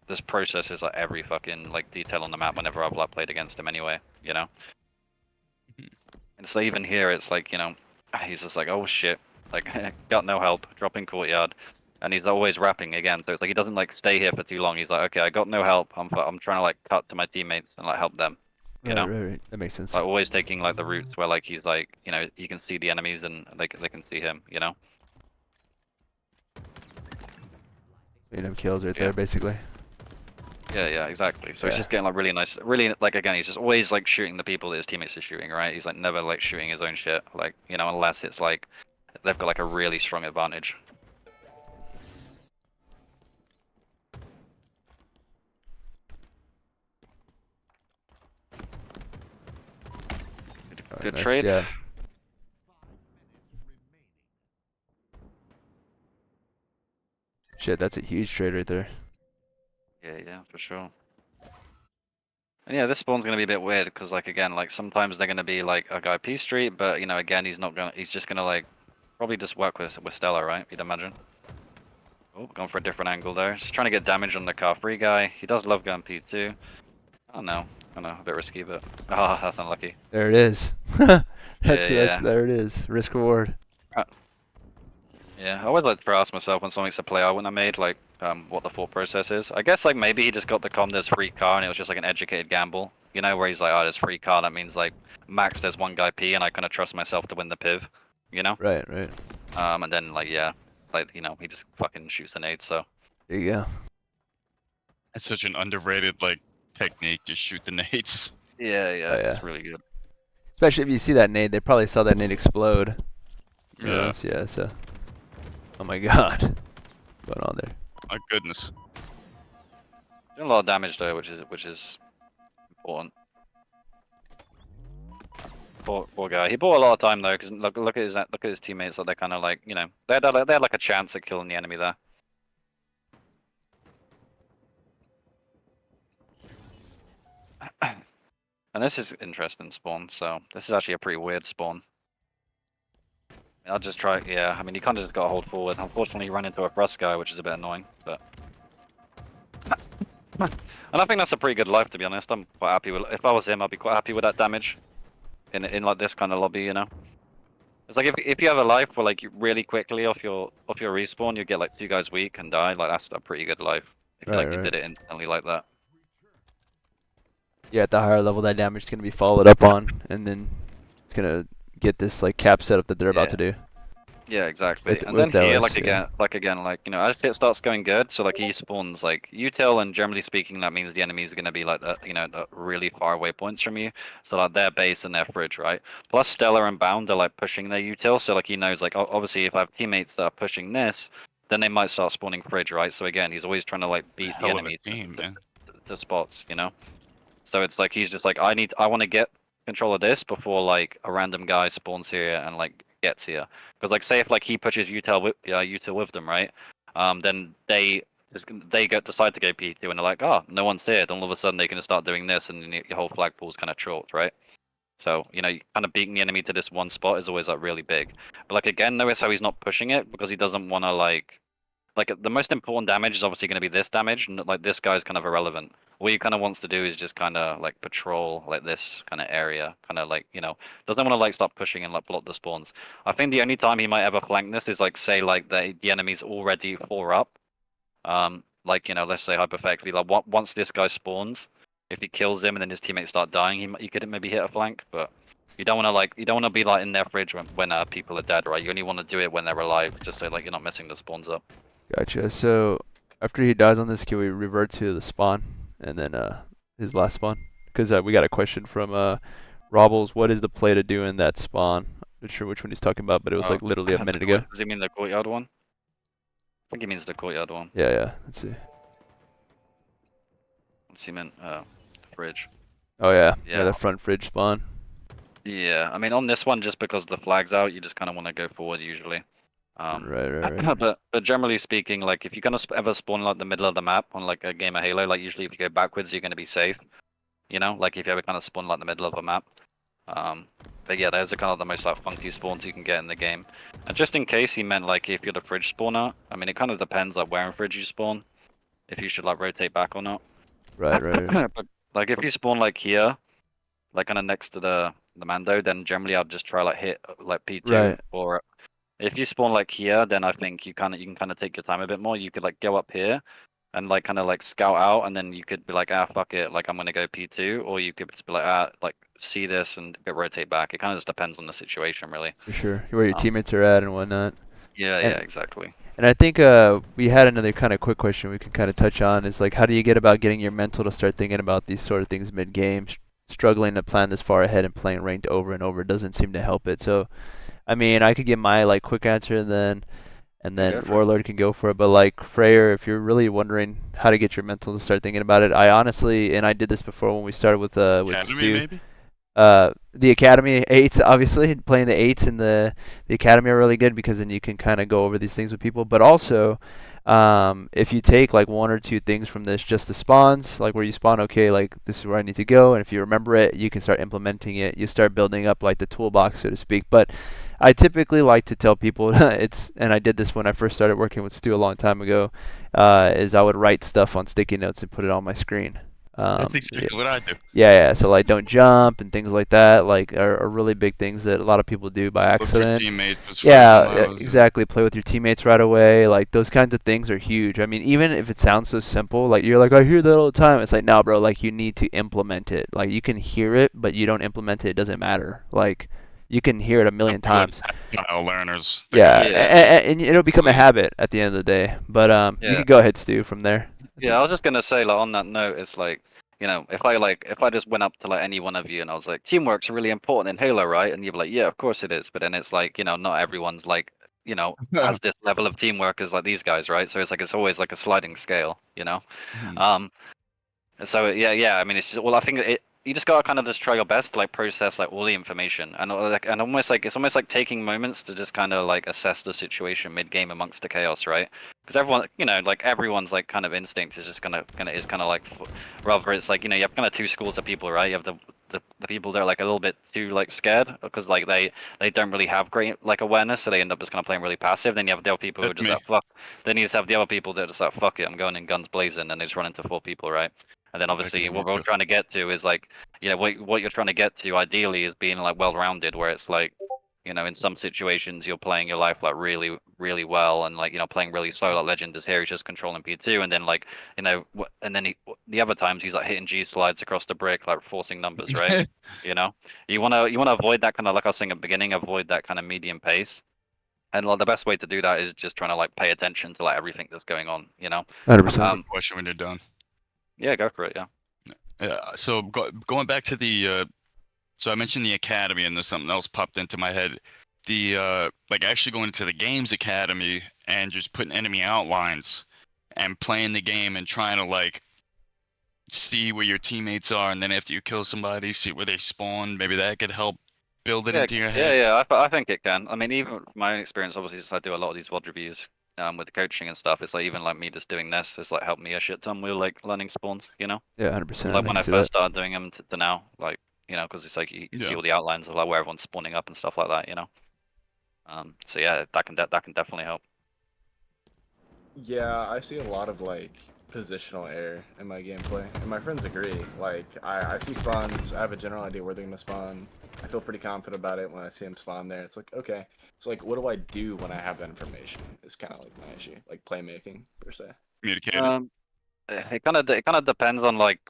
This process is like every fucking like detail on the map whenever I've like played against him anyway, And so even here it's like, he's just like, oh shit, like got no help, dropping courtyard. And he's always rapping again, so it's like he doesn't like stay here for too long. He's like, okay, I got no help. I'm trying to like cut to my teammates and like help them. Right. That makes sense. Like always taking like the routes where like he's like, he can see the enemies and they can see him, Kills right there, basically. Yeah, exactly. So he's just getting like really nice, really like again, he's just always like shooting the people that his teammates are shooting, right? He's like never like shooting his own shit, like unless it's like they've got like a really strong advantage. Good Nice, trade. yeah. Shit, that's a huge trade right there. Yeah, for sure. And yeah, this spawn's gonna be a bit weird because, like, again, like sometimes they're gonna be like a guy P Street, but you know, again, he's not gonna. He's just gonna like probably just work with Stella, right? You'd imagine. Oh, going for a different angle there. Just trying to get damage on the car free guy. He does love going P2. I don't know. I know, a bit risky, but oh, that's unlucky. There it is. Yeah. There it is. Risk reward. Yeah, I always like to ask myself when something's a play I wouldn't have made, like what the thought process is. I guess like maybe he just got the there's free car and it was just like an educated gamble, you know, where he's like, oh, there's free car, that means like max there's one guy P and I kind of trust myself to win the piv, you know. Right, right. And then like yeah, like you know he just fucking shoots the nade. So There you go. That's such an underrated like technique. Just shoot the nades. yeah, Oh, yeah. it's really good. Especially if you see that nade, they probably saw that nade explode. Yeah. Yeah, so. Oh my god. What's going on there? My goodness. Doing a lot of damage though, which is important. Poor guy. He bought a lot of time though, because look at his teammates. Like they're kind of like, you know, they had like a chance at killing the enemy there. And this is interesting spawn. So this is actually a pretty weird spawn. I'll just try. Yeah, I mean, you kind of just got to hold forward. Unfortunately, you run into a thrust guy, which is a bit annoying. But and I think that's a pretty good life, to be honest. I'm quite happy with. If I was him, I'd be quite happy with that damage. In like this kind of lobby, you know. It's like if you have a life where like you really quickly off your respawn, you get like 2 guys weak and die. Like that's a pretty good life. If you Right, you right. did it instantly like that. Yeah, at the higher level, that damage is going to be followed up on, and then it's going to get this like cap setup that they're about to do. Yeah, exactly. With- And with then here, Dallas, yeah. like again, like you know, as it starts going good, so like he spawns like util, and generally speaking, that means the enemies are gonna be like you know, really far away points from you. So like their base and their fridge, right? Plus Stella and Bound are like pushing their util, so like he knows like obviously if I have teammates that are pushing this, then they might start spawning fridge, right? So again, he's always trying to like beat the Hell of a enemy team, man. to spots, you know. So it's like he's just like I want to get control of this before like a random guy spawns here and like gets here. Because like say if like he pushes util with them, right? Then they decide to go P2 and they're like, oh, no one's here. Then all of a sudden they can start doing this and then your whole flagpool's kind of chalked, right? So you know, kind of beating the enemy to this one spot is always like really big. But like again, notice how he's not pushing it because he doesn't want to like the most important damage is obviously going to be this damage, and like this guy's kind of irrelevant. What he kind of wants to do is just kind of like patrol like this kind of area, kind of like, you know, doesn't want to like start pushing and like block the spawns. I think the only time he might ever flank this is like say like the enemy's already 4 up. Like you know, let's say hypothetically, like once this guy spawns, if he kills him and then his teammates start dying, he could maybe hit a flank, but. You don't want to be like in their fridge when people are dead, right? You only want to do it when they're alive, just so like you're not messing the spawns up. Gotcha. So after he dies on this, can we revert to the spawn and then his last spawn? Because we got a question from Robbles. What is the play to do in that spawn? Not sure which one he's talking about, but it was like literally a minute ago. Does he mean the courtyard one? I think he means the courtyard one. Yeah. Let's see. What's he meant? Fridge. Oh yeah, Yeah. the front fridge spawn. Yeah, I mean on this one, just because the flag's out, you just kind of want to go forward usually. Right. But generally speaking, like if you're gonna ever spawn like the middle of the map on like a game of Halo, like usually if you go backwards, you're gonna be safe. You know, like if you ever kind of spawn like the middle of a map. But yeah, those are kind of the most like funky spawns you can get in the game. And just in case he meant like if you're the fridge spawner, I mean it kind of depends like where in fridge you spawn, if you should like rotate back or not. Right. But like if you spawn like here, like kind of next to the Mando, then generally I'd just try like hit like P2. Right. Or if you spawn like here, then I think you can kind of take your time a bit more. You could like go up here and like kind of like scout out, and then you could be like, fuck it, like I'm gonna go P2, or you could just be like, like see this and rotate back. It kind of just depends on the situation, really. For sure. Where your teammates are at and whatnot. Yeah, exactly. And I think we had another kind of quick question we can kind of touch on is like, how do you get about getting your mental to start thinking about these sort of things mid-game? Struggling to plan this far ahead and playing ranked over and over doesn't seem to help it. So, I mean, I could give my like quick answer and then Warlord can go for it. But like Freyer, if you're really wondering how to get your mental to start thinking about it, I honestly, and I did this before when we started with Academy, Stu. maybe? The academy eights, obviously, playing the eights in the academy are really good because then you can kind of go over these things with people. But also, if you take like one or two things from this, just the spawns, like where you spawn, okay, like this is where I need to go, and if you remember it, you can start implementing it. You start building up like the toolbox, so to speak. But I typically like to tell people and I did this when I first started working with Stu a long time ago, is I would write stuff on sticky notes and put it on my screen. That's Yeah. exactly what I do. Yeah, so like don't jump and things like that, like are really big things that a lot of people do by Look for accident. teammates was first Yeah, on those. exactly. Play with your teammates right away. Like those kinds of things are huge. I mean, even if it sounds so simple, like you're like, I hear that all the time. It's like, no, bro, like you need to implement it. Like you can hear it, but you don't implement it, it doesn't matter. Like you can hear it a million times. Tactile learners. Yeah, Yeah. and it'll become a habit at the end of the day. But you Yeah. can go ahead, Stu, from there. Yeah, I was just gonna say, like, on that note, it's like, if I just went up to like any one of you and I was like, teamwork's really important in Halo, right? And you'd be like, yeah, of course it is. But then it's like, not everyone's like, has this level of teamwork as like these guys, right? So it's like it's always like a sliding scale. Mhm. So yeah. I mean, it's just, well, I think you just gotta kind of just try your best to like process like all the information and almost like it's almost like taking moments to just kind of like assess the situation mid game amongst the chaos, right? Because everyone, like everyone's like kind of instinct is just kind of like rather it's like you have kind of two schools of people, right? You have the people that are like a little bit too like scared because like they don't really have great like awareness, so they end up just kind of playing really passive. Then you have the other people who are That's just me. like fuck. Then you just have the other people that are just like fuck it, I'm going in guns blazing, and they just run into four people, right? And then obviously Exactly, what me we're too. trying to get to is like, what you're trying to get to ideally is being like well-rounded, where it's like, in some situations you're playing your life like really, really well, and like playing really slow. Like Legend is here, he's just controlling P2, and then like and then the other times he's like hitting G slides across the brick, like forcing numbers, right? You know, you wanna avoid that kind of like I was saying at the beginning, avoid that kind of medium pace. And like the best way to do that is just trying to like pay attention to like everything that's going on. 100%. Um, Question when you're done. yeah, go for it. Yeah. Yeah. So going back to the so I mentioned the academy, and there's something else popped into my head. The like actually going to the games academy and just putting enemy outlines and playing the game and trying to like see where your teammates are, and then after you kill somebody, see where they spawn. Maybe that could help build it Yeah, into your head. I think it can. I mean, even from my own experience, obviously, since I do a lot of these VOD reviews, with the coaching and stuff, it's like even like me just doing this, it's like helped me a shit ton with like learning spawns. Yeah, From 100%. like I when can I see first that. started doing them to now, like because it's like you see Yeah. all the outlines of like where everyone's spawning up and stuff like that. So yeah, that can definitely help. Yeah, I see a lot of like positional error in my gameplay, and my friends agree. Like, I see spawns, I have a general idea where they're gonna spawn. I feel pretty confident about it when I see them spawn there. It's like, okay, so like, what do I do when I have that information? Is kind of like my issue, like playmaking per se. Communicated. It kind of depends on like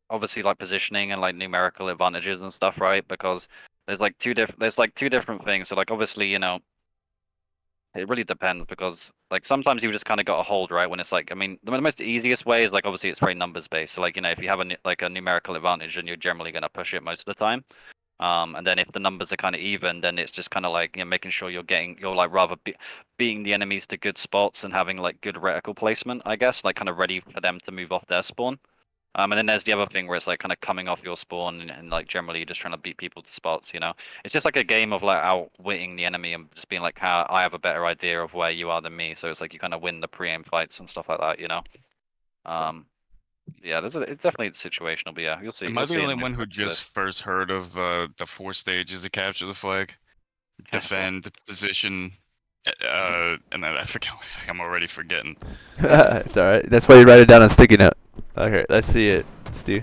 obviously like positioning and like numerical advantages and stuff, right? Because there's like two different things. So like obviously it really depends because like sometimes you just kind of got to hold right when it's like I mean the most easiest way is like obviously it's very numbers based. So like if you have like a numerical advantage, then you're generally gonna push it most of the time. And then if the numbers are kind of even, then it's just kind of like making sure you're like rather beating the enemies to good spots and having like good reticle placement, I guess, like kind of ready for them to move off their spawn. And then there's the other thing where it's like kind of coming off your spawn and like generally just trying to beat people to spots. It's just like a game of like outwitting the enemy and just being like, how I have a better idea of where you are than me. So it's like you kind of win the pre-aim fights and stuff like that. Yeah, it's definitely situational, but yeah, you'll see. Am I You'll the see only in one who this. just first heard of the 4 stages to capture the flag? Defend, position, and then I forget. I'm already forgetting. It's alright. That's why you write it down on sticky note. Okay, let's see it, Stu.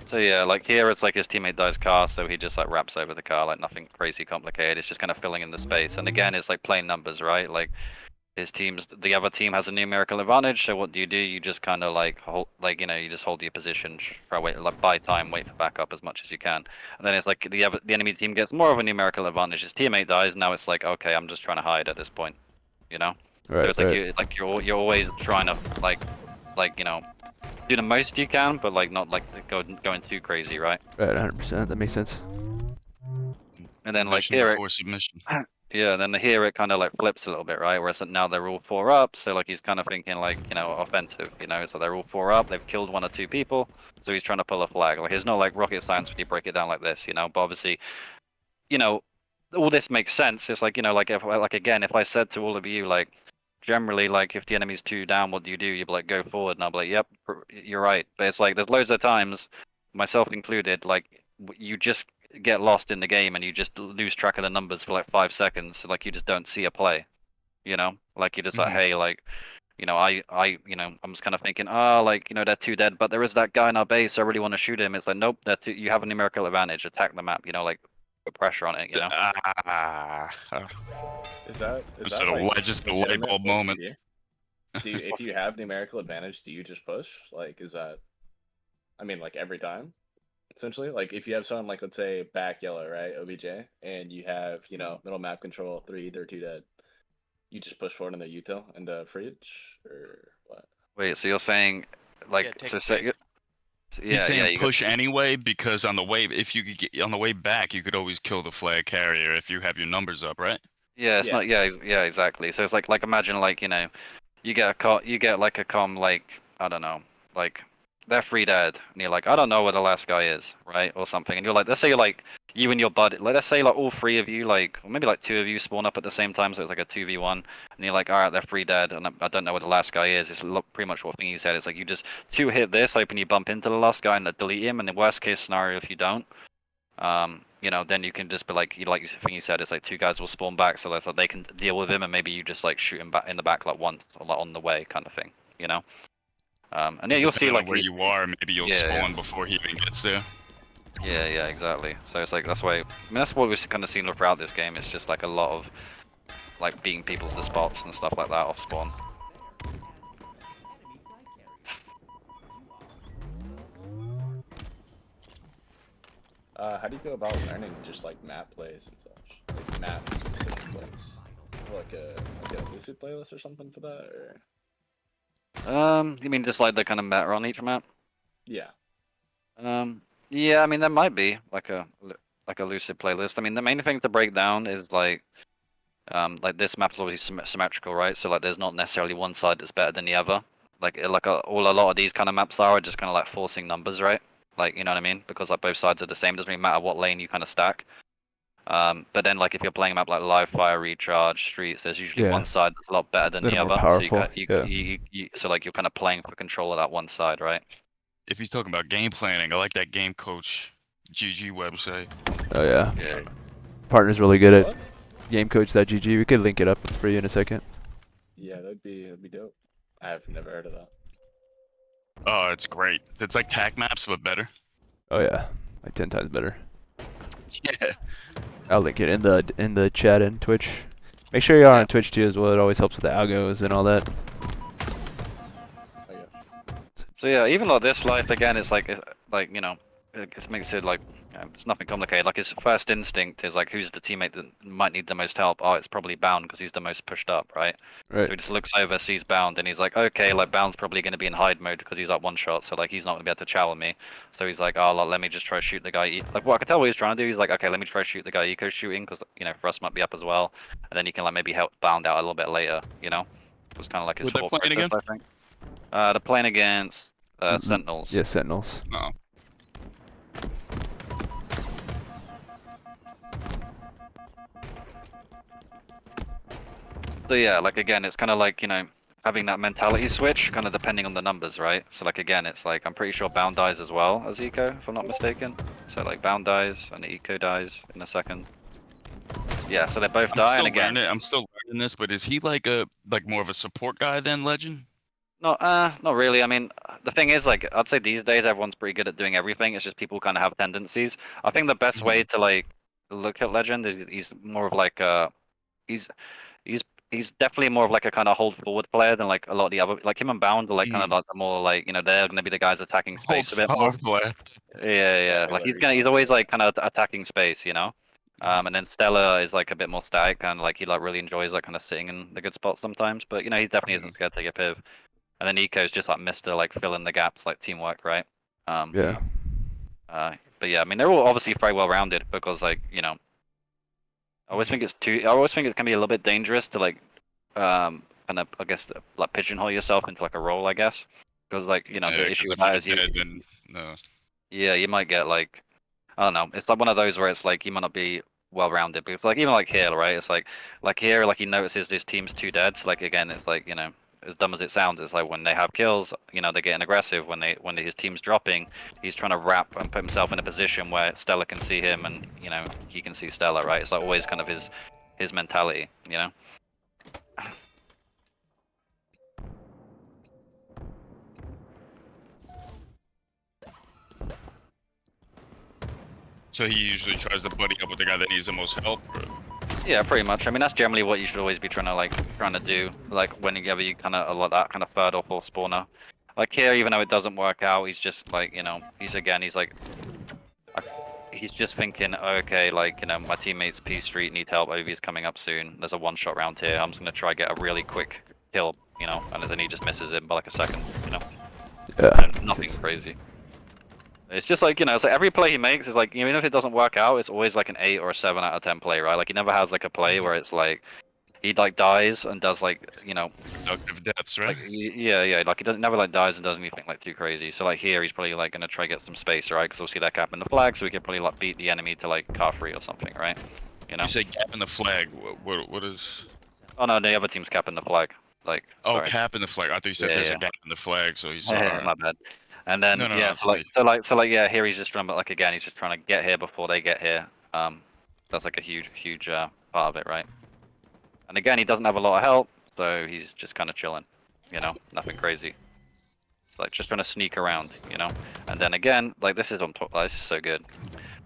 So yeah, like here it's like his teammate dies car, so he just like wraps over the car, like nothing crazy complicated. It's just kind of filling in the space. And again, it's like plain numbers, right? Like the other team has a numerical advantage. So what do? You just kind of like hold, like you just hold your position, try wait, like buy time, wait for backup as much as you can. And then it's like the enemy team gets more of a numerical advantage. His teammate dies. Now it's like okay, I'm just trying to hide at this point. So Right, it's like right. you're always trying to like do the most you can, but like not like going too crazy, right? Right, 100%. That makes sense. And then like Submission here, before submission. Yeah, then here it kind of like flips a little bit, right? Whereas now they're all 4 up, so like he's kind of thinking like, you know, offensive, you know, so they're all 4 up, they've killed 1 or 2 people, so he's trying to pull a flag. Like it's not like rocket science when you break it down like this, you know, but obviously, you know, all this makes sense. It's like, you know, like if like again, if I said to all of you like generally like if the enemy's 2 down, what do? You'd be like go forward, and I'll be like, yep, you're right. But it's like there's loads of times, myself included, like you just get lost in the game and you just lose track of the numbers for like 5 seconds. So, like you just don't see a play, you know? Like you're just like, hey, like, you know, you know, I'm just kind of thinking, oh, like, you know, they're 2 dead, but there is that guy in our base. I really want to shoot him. It's like, nope, you have a numerical advantage. Attack the map, you know, like put pressure on it, you know? Is that Just a like just a light legitimate bulb what you moment. do? If you have numerical advantage, do you just push? Like, is that? I mean, like every time, essentially. Like, if you have someone like, let's say, back yellow, right, OBJ, and you have, you know, middle map control, 3, they're 2 dead. You just push forward in the util and the fridge, or what? Wait, so you're saying, like, Yeah, take so a say, pick. yeah, He's saying you push anyway because on the way, if you could get on the way back, you could always kill the flag carrier if you have your numbers up, right? yeah, it's Yeah. not, yeah, exactly. So it's like imagine like, you know, you get like a com like, I don't know, like they're 3 dead, and you're like, I don't know where the last guy is, right, or something, and you're like, let's say you're like you and your buddy, like, let's say like all 3 of you, like, or maybe like 2 of you spawn up at the same time, so it's like a 2v1, and you're like, all right, they're 3 dead, and I don't know where the last guy is. It's pretty much what Thingy said. It's like you just 2 hit this, hoping you bump into the last guy and delete him, and the worst case scenario, if you don't, you know, then you can just be like, like Thingy said, it's like 2 guys will spawn back, so that's like they can deal with him, and maybe you just like shoot him back in the back like once, or like on the way, kind of thing, you know. And yeah, you'll see Depending on like where you are, maybe you'll yeah, spawn before he even gets there. yeah, exactly. So it's like that's why. I mean, that's what we've kind of seen throughout this game. It's just like a lot of like beating people to the spots and stuff like that off spawn. How do you go about learning just like map plays and such? Like map specific plays? Like a Lucid playlist or something for that, or? You mean just like the kind of meta on each map? Yeah. Yeah, I mean there might be like a lucid playlist. I mean the main thing to break down is like this map is obviously symmetrical, right? So like there's not necessarily one side that's better than the other. Like a lot of these kind of maps are just kind of like forcing numbers, right? Like, you know what I mean? Because like both sides are the same. Doesn't really matter what lane you kind of stack. But then like if you're playing a map like live fire, recharge, streets, there's usually Yeah. one side that's a lot better than the Little more other. powerful, So yeah. so like you're kind of playing for control of that one side, right? If he's talking about game planning, I like that game coach GG website. Oh yeah. Yeah. Partner's really good at What? gamecoach.gg. We could link it up for you in a second. Yeah, that'd be dope. I've never heard of that. Oh, it's great. It's like tac maps, but better. Oh yeah, like 10 times better. Yeah. I'll link it in the chat and Twitch. Make sure you're Yeah. on Twitch too as well. It always helps with the algos and all that. Okay. So yeah, even like this life again, it's like you know, it makes it like it's nothing complicated. Like his first instinct is like, who's the teammate that might need the most help? Oh, it's probably Bound because he's the most pushed up, right? Right. So he just looks over, sees Bound, and he's like, okay, like Bound's probably going to be in hide mode because he's like 1 shot, so like he's not going to be able to chow me. So he's like, oh, like, let me just try to shoot the guy. Like what I can tell what he's trying to do. He's like, okay, let me try to shoot the guy eco shooting because you know Russ might be up as well, and then you can like maybe help Bound out a little bit later. You know, it was kind of like his Who they thought playing process, again? I think. They're playing against Sentinels. Yeah, Sentinels. Oh. So yeah, like again, it's kind of like, you know, having that mentality switch, kind of depending on the numbers, right? So like again, it's like I'm pretty sure Bound dies as well as Eco, if I'm not mistaken. So like Bound dies and Eco dies in a second. Yeah, so they both die, and again, I'm still learning this, but is he like more of a support guy than Legend? not really. I mean, the thing is, like, I'd say these days everyone's pretty good at doing everything. It's just people kind of have tendencies. I think the best way to like look at Legend is he's more of like he's he's definitely more of like a kind of hold forward player than like a lot of the other, like him and Bound are like kind of like the more like, you know, they're gonna be the guys attacking space a bit more. Player. Yeah. Like he's always like kind of attacking space, you know. And then Stella is like a bit more static, kind of like he like really enjoys like kind of sitting in the good spots sometimes. But you know, he definitely isn't scared to take a piv. And then Eco's just like Mr. like fill in the gaps, like teamwork, right? Yeah. But yeah, I mean they're all obviously very well rounded because like, you know, I always think I always think it can be a little bit dangerous to like, kind of, I guess, like pigeonhole yourself into like a role, I guess, because like the Yeah, issue 'cause with if that you're is you, dead, then no. yeah, you might get like, I don't know, it's like one of those where it's like you might not be well rounded because like even like here, right? It's like here, like he notices this team's too dead. So like again, it's like as dumb as it sounds, it's like when they have kills, they're getting aggressive. When his team's dropping, he's trying to wrap and put himself in a position where Stella can see him and he can see Stella, right? It's like always kind of his mentality, So he usually tries to buddy up with the guy that needs the most help. Yeah, pretty much. I mean, that's generally what you should always be trying to do. Like whenever you kind of a lot that kind of third or fourth spawner. Like here, even though it doesn't work out, he's just like he's like he's just thinking, okay, like my teammates P Street need help. OV's coming up soon. There's a one-shot round here. I'm just gonna try get a really quick kill, and then he just misses it by like a second, Yeah. So nothing crazy. It's just like, it's like every play he makes is like, even if it doesn't work out, it's always like an 8 or a 7 out of 10 play, right? Like he never has like a play where it's like he like dies and does like, Productive deaths, right? like yeah, like he doesn't never like dies and does anything like too crazy. So like here he's probably like gonna try get some space, right? Because we'll see that gap in the flag, so we can probably like beat the enemy to like car free or something, right? You say gap in the flag. What is? Oh no, the other team's capping the flag. Like Oh, sorry. cap in the flag. I thought you said Yeah, there's yeah. a gap in the flag, so he's My bad. And then No, yeah, it's so like yeah, here he's just trying, but like again, he's just trying to get here before they get here. That's like a huge part of it, right? And again, he doesn't have a lot of help, so he's just kind of chilling, nothing crazy. It's like just trying to sneak around, And then again, like this is on top. This is so good.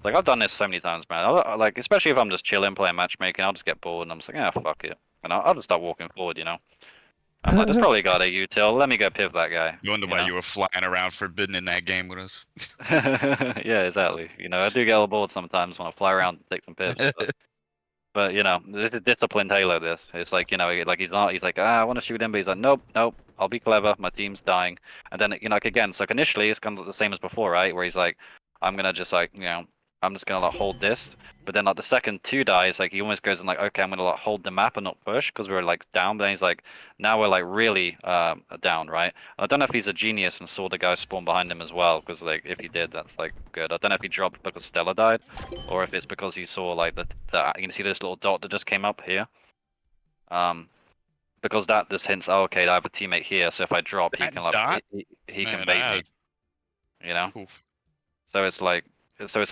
Like I've done this so many times, man. Like especially if I'm just chilling, playing matchmaking, I'll just get bored and I'm just like, fuck it, and I'll just start walking forward, I'm like, there's probably a guy there, util. Let me go piv that guy. You wonder why you were flying around forbidden in that game with us. Yeah, exactly. I do get a little bored sometimes when I fly around and take some pivs. But this is disciplined Halo. This it's like like he's not. He's like, I want to shoot him, but he's like, nope. I'll be clever. My team's dying. And then like again, so like initially it's kind of the same as before, right? Where he's like, I'm gonna just like I'm just gonna like hold this. But then like the second 2 dies, like he almost goes and like, okay, I'm gonna like hold the map and not push because we're like down. But then he's like, now we're like really down, right? I don't know if he's a genius and saw the guy spawn behind him as well, because like if he did, that's like good. I don't know if he dropped because Stella died, or if it's because he saw like the you can see this little dot that just came up here. Because that just hints, oh, okay, I have a teammate here, so if I drop, he That can like dot? he can Man, bait me, Oof. So it's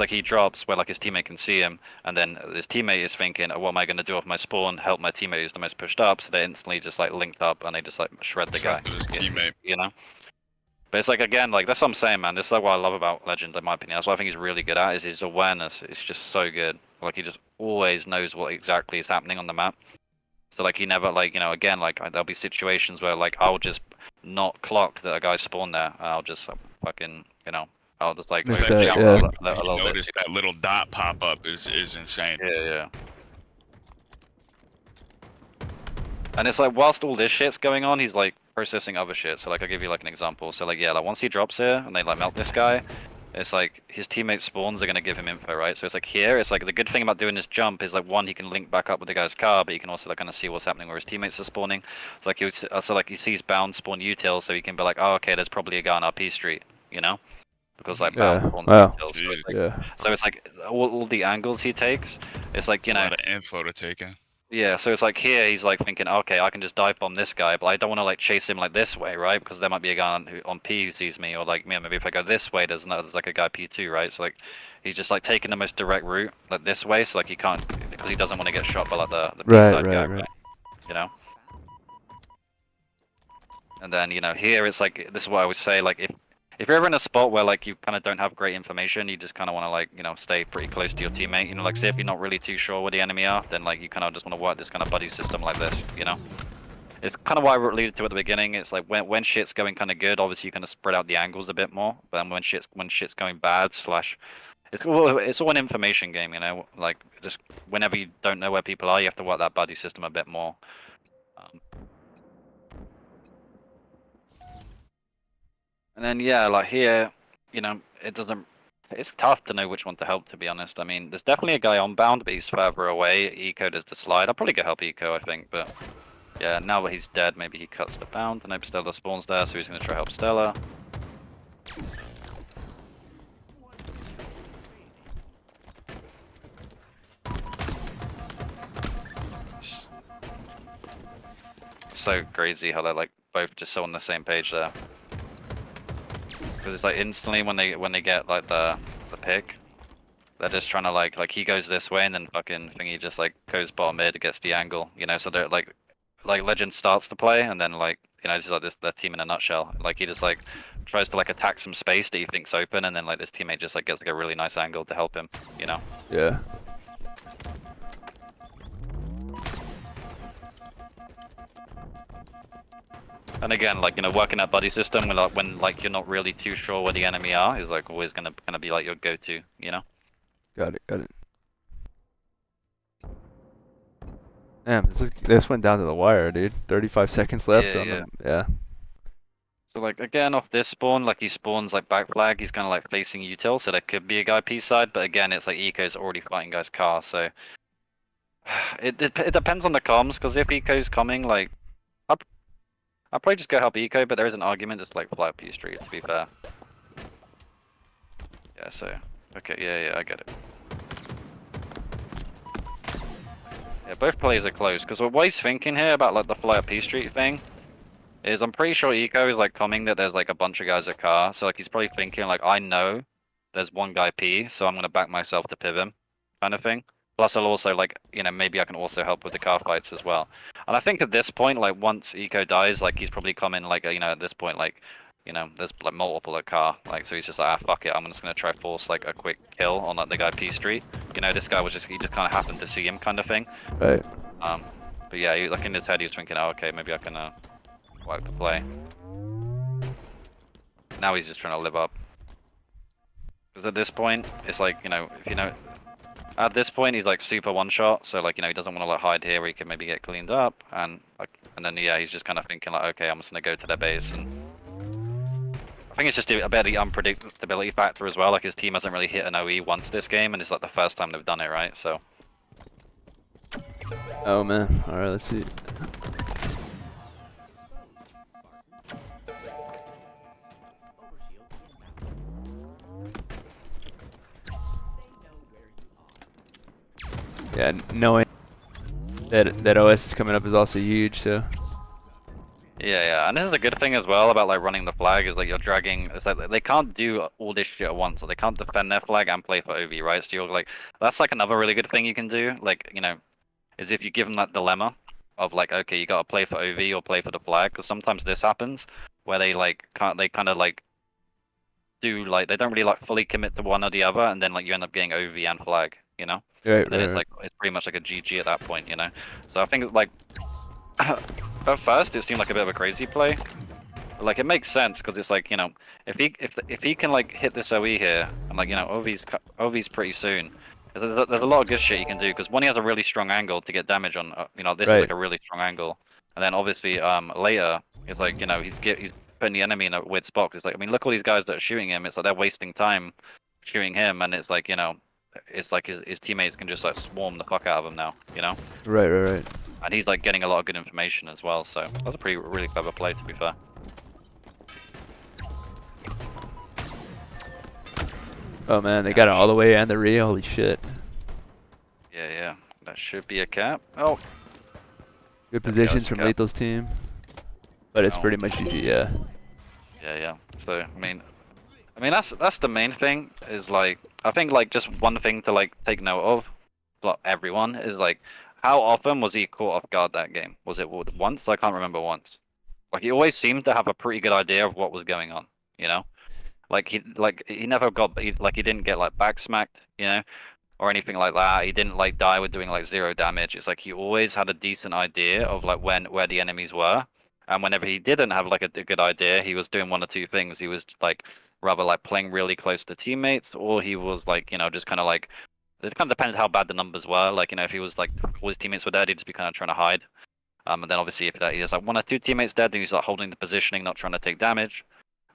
like he drops where like his teammate can see him, and then his teammate is thinking, oh, what am I going to do with my spawn? Help my teammate who's the most pushed up, so they instantly just like linked up and they just like shred the guy. Trusted his teammate. But it's like again, like that's what I'm saying, man. This is like what I love about Legend, in my opinion. That's what I think he's really good at, is his awareness. It's just so good. Like he just always knows what exactly is happening on the map. So like he never like again like there'll be situations where like I'll just not clock that a guy spawned there. I'll just fucking I'll just like Missed over that, jump yeah. a little bit. Notice that little dot pop up is insane. Yeah. And it's like whilst all this shit's going on, he's like processing other shit. So like I'll give you like an example. So like yeah, like once he drops here and they like melt this guy, it's like his teammate spawns are gonna give him info, right? So it's like here, it's like the good thing about doing this jump is like one, he can link back up with the guy's car, but he can also like kind of see what's happening where his teammates are spawning. So like he sees Bound spawn util, so he can be like, oh okay, there's probably a guy on RP Street, because like Bound Yeah. spawns Wow. util. So it's like, Yeah. so it's like all the angles he takes, it's like A lot of info to take in. yeah, so it's like here he's like thinking, okay, I can just dive bomb this guy, but I don't want to like chase him like this way, right? Because there might be a guy on P who sees me, or like maybe if I go this way, there's like a guy P2, right? So like he's just like taking the most direct route like this way, so like he can't, because he doesn't want to get shot by like the P side guy, right? And then here it's like this is what I would say, like if you're ever in a spot where like you kind of don't have great information, you just kind of want to like stay pretty close to your teammate. Like say if you're not really too sure where the enemy are, then like you kind of just want to work this kind of buddy system like this. It's kind of why I alluded to at the beginning. It's like when shit's going kind of good, obviously you kind of spread out the angles a bit more. But then when shit's going bad, it's all an information game. Like just whenever you don't know where people are, you have to work that buddy system a bit more. And then yeah, like here, it doesn't it's tough to know which one to help, to be honest. I mean, there's definitely a guy on bound, but he's further away. Eco does the slide. I'll probably go help Eco, I think, but yeah, now that he's dead, maybe he cuts the bound. I know Stella spawns there, so he's going to try to help Stella. So crazy how they're like both just so on the same page there. Because it's like instantly when they get like the pick, they're just trying to like he goes this way and then fucking thingy just like goes bottom mid, gets the angle, you know. So they're like Legend starts to play and then like just like this their team in a nutshell. Like he just like tries to like attack some space that he thinks open and then like this teammate just like gets like a really nice angle to help him, you know. Yeah. And again, like working that buddy system when like you're not really too sure where the enemy are is like always gonna be like your go-to, you know. Got it. Got it. Damn, this went down to the wire, dude. 35 seconds left. Yeah, on yeah. them. Yeah. So like again off this spawn, like he spawns like back flag, he's kind of like facing util, so there could be a guy P side, but again it's like Eco's already fighting guy's car, so it depends on the comms, because if Eco's coming, like I'll probably just go help Eco, but there is an argument just like fly up P Street, to be fair. Yeah, so okay, yeah, I get it. Yeah, both plays are close, because what he's thinking here about like the fly up P Street thing is I'm pretty sure Eco is like coming that there's like a bunch of guys at car, so like he's probably thinking like I know there's one guy P, so I'm gonna back myself to piv him, kind of thing. Plus I'll also like maybe I can also help with the car fights as well. And I think at this point, like once Eco dies, like he's probably coming like at this point like there's like multiple at car, like so he's just like fuck it, I'm just gonna try force like a quick kill on like the guy P Street. This guy was he just kind of happened to see him kind of thing. Right. But yeah, like in his head he was thinking, oh okay, maybe I can wipe the play. Now he's just trying to live up. Because at this point, it's like, at this point he's like super one shot, so like, he doesn't want to like hide here where he can maybe get cleaned up, and then yeah, he's just kind of thinking like, okay, I'm just gonna go to their base, and I think it's just a bit of the unpredictability factor as well, like his team hasn't really hit an OE once this game, and it's like the first time they've done it, right, so. Oh man. Alright, let's see. Yeah, knowing that OS is coming up is also huge, so. Yeah, and this is a good thing as well about like running the flag is like you're dragging. It's like they can't do all this shit at once, so they can't defend their flag and play for OV, right? So you're like, that's like another really good thing you can do. Like is if you give them that dilemma of like, okay, you gotta play for OV or play for the flag, because sometimes this happens where they like they kind of like do like they don't really like fully commit to one or the other, and then like you end up getting OV and flag, Right, and then it's like it's pretty much like a GG at that point, So I think like at first it seemed like a bit of a crazy play, but like it makes sense because it's like if he can like hit this OE here and like OV's pretty soon. There's a lot of good shit you can do because one, he has a really strong angle to get damage on. This is like a really strong angle, and then obviously later it's like he's putting the enemy in a weird spot. It's like, I mean, look all these guys that are shooting him. It's like they're wasting time shooting him, and it's like it's like his teammates can just like swarm the fuck out of him now, Right. And he's like getting a lot of good information as well. So that's a really clever play, to be fair. Oh man, they got it all the way and the re. Holy shit. Yeah, that should be a cap. Oh, Good positions from Lethul's team, but it's pretty much GG. Yeah. Yeah. So I mean that's the main thing is like I think like just one thing to like take note of, like everyone is like how often was he caught off guard that game? Was it once? I can't remember once. Like he always seemed to have a pretty good idea of what was going on, Like he never got he didn't get like back smacked, or anything like that. He didn't like die with doing like 0 damage. It's like he always had a decent idea of like where the enemies were, and whenever he didn't have like a good idea, he was doing one or two things. He was like rather like playing really close to teammates, or he was like just kind of like it kind of depends how bad the numbers were. Like if he was like all his teammates were dead, he'd just be kind of trying to hide. And then obviously if he has like 1 or 2 teammates dead, then he's like holding the positioning, not trying to take damage.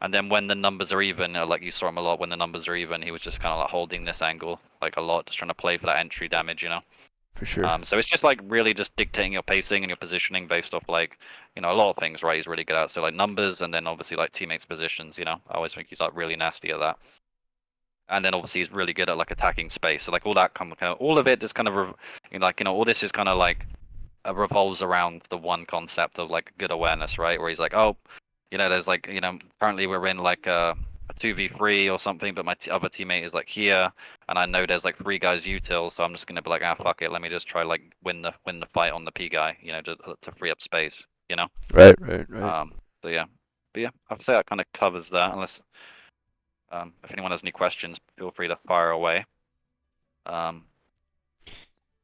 And then when the numbers are even, like you saw him a lot when the numbers are even, he was just kind of like holding this angle like a lot, just trying to play for that entry damage, you know. For sure. So it's just like really just dictating your pacing and your positioning based off like, you know, a lot of things, right? He's really good at, so like numbers and then obviously like teammates' positions, you know. I always think he's like really nasty at that. And then obviously he's really good at like attacking space. So like all that all of it is kind of like, you know, all this is kind of like revolves around the one concept of like good awareness, right? Where he's like, oh, you know, there's like, you know, currently we're in like a 2v3 or something, but my other teammate is like here, and I know there's like 3 guys util, so I'm just gonna be like, ah, fuck it, let me just try like win the fight on the P guy, you know, to free up space, you know. Right. So yeah, but yeah, I'd say that kind of covers that. Unless if anyone has any questions, feel free to fire away.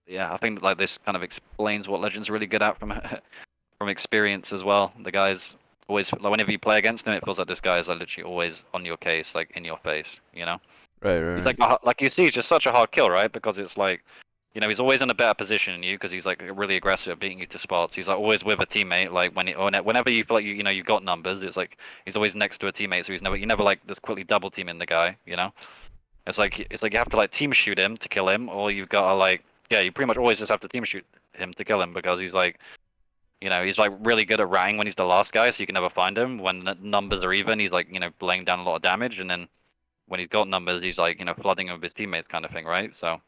Yeah, I think like this kind of explains what Legend's really good at from from experience as well. The guys always like whenever you play against him, it feels like this guy is like literally always on your case, like in your face, you know. Right. He's like you see, it's just such a hard kill, right? Because it's like, you know, he's always in a better position than you because he's like really aggressive at beating you to spots. He's like always with a teammate. Like whenever you feel like you know you've got numbers, it's like he's always next to a teammate, so you never like just quickly double teaming the guy, you know. It's like you have to like team shoot him to kill him, or you've got to like you pretty much always just have to team shoot him to kill him because he's like, you know, he's like really good at ratting when he's the last guy, so you can never find him. When the numbers are even, he's like, you know, laying down a lot of damage, and then when he's got numbers, he's like, you know, flooding him with his teammates, kind of thing, right? So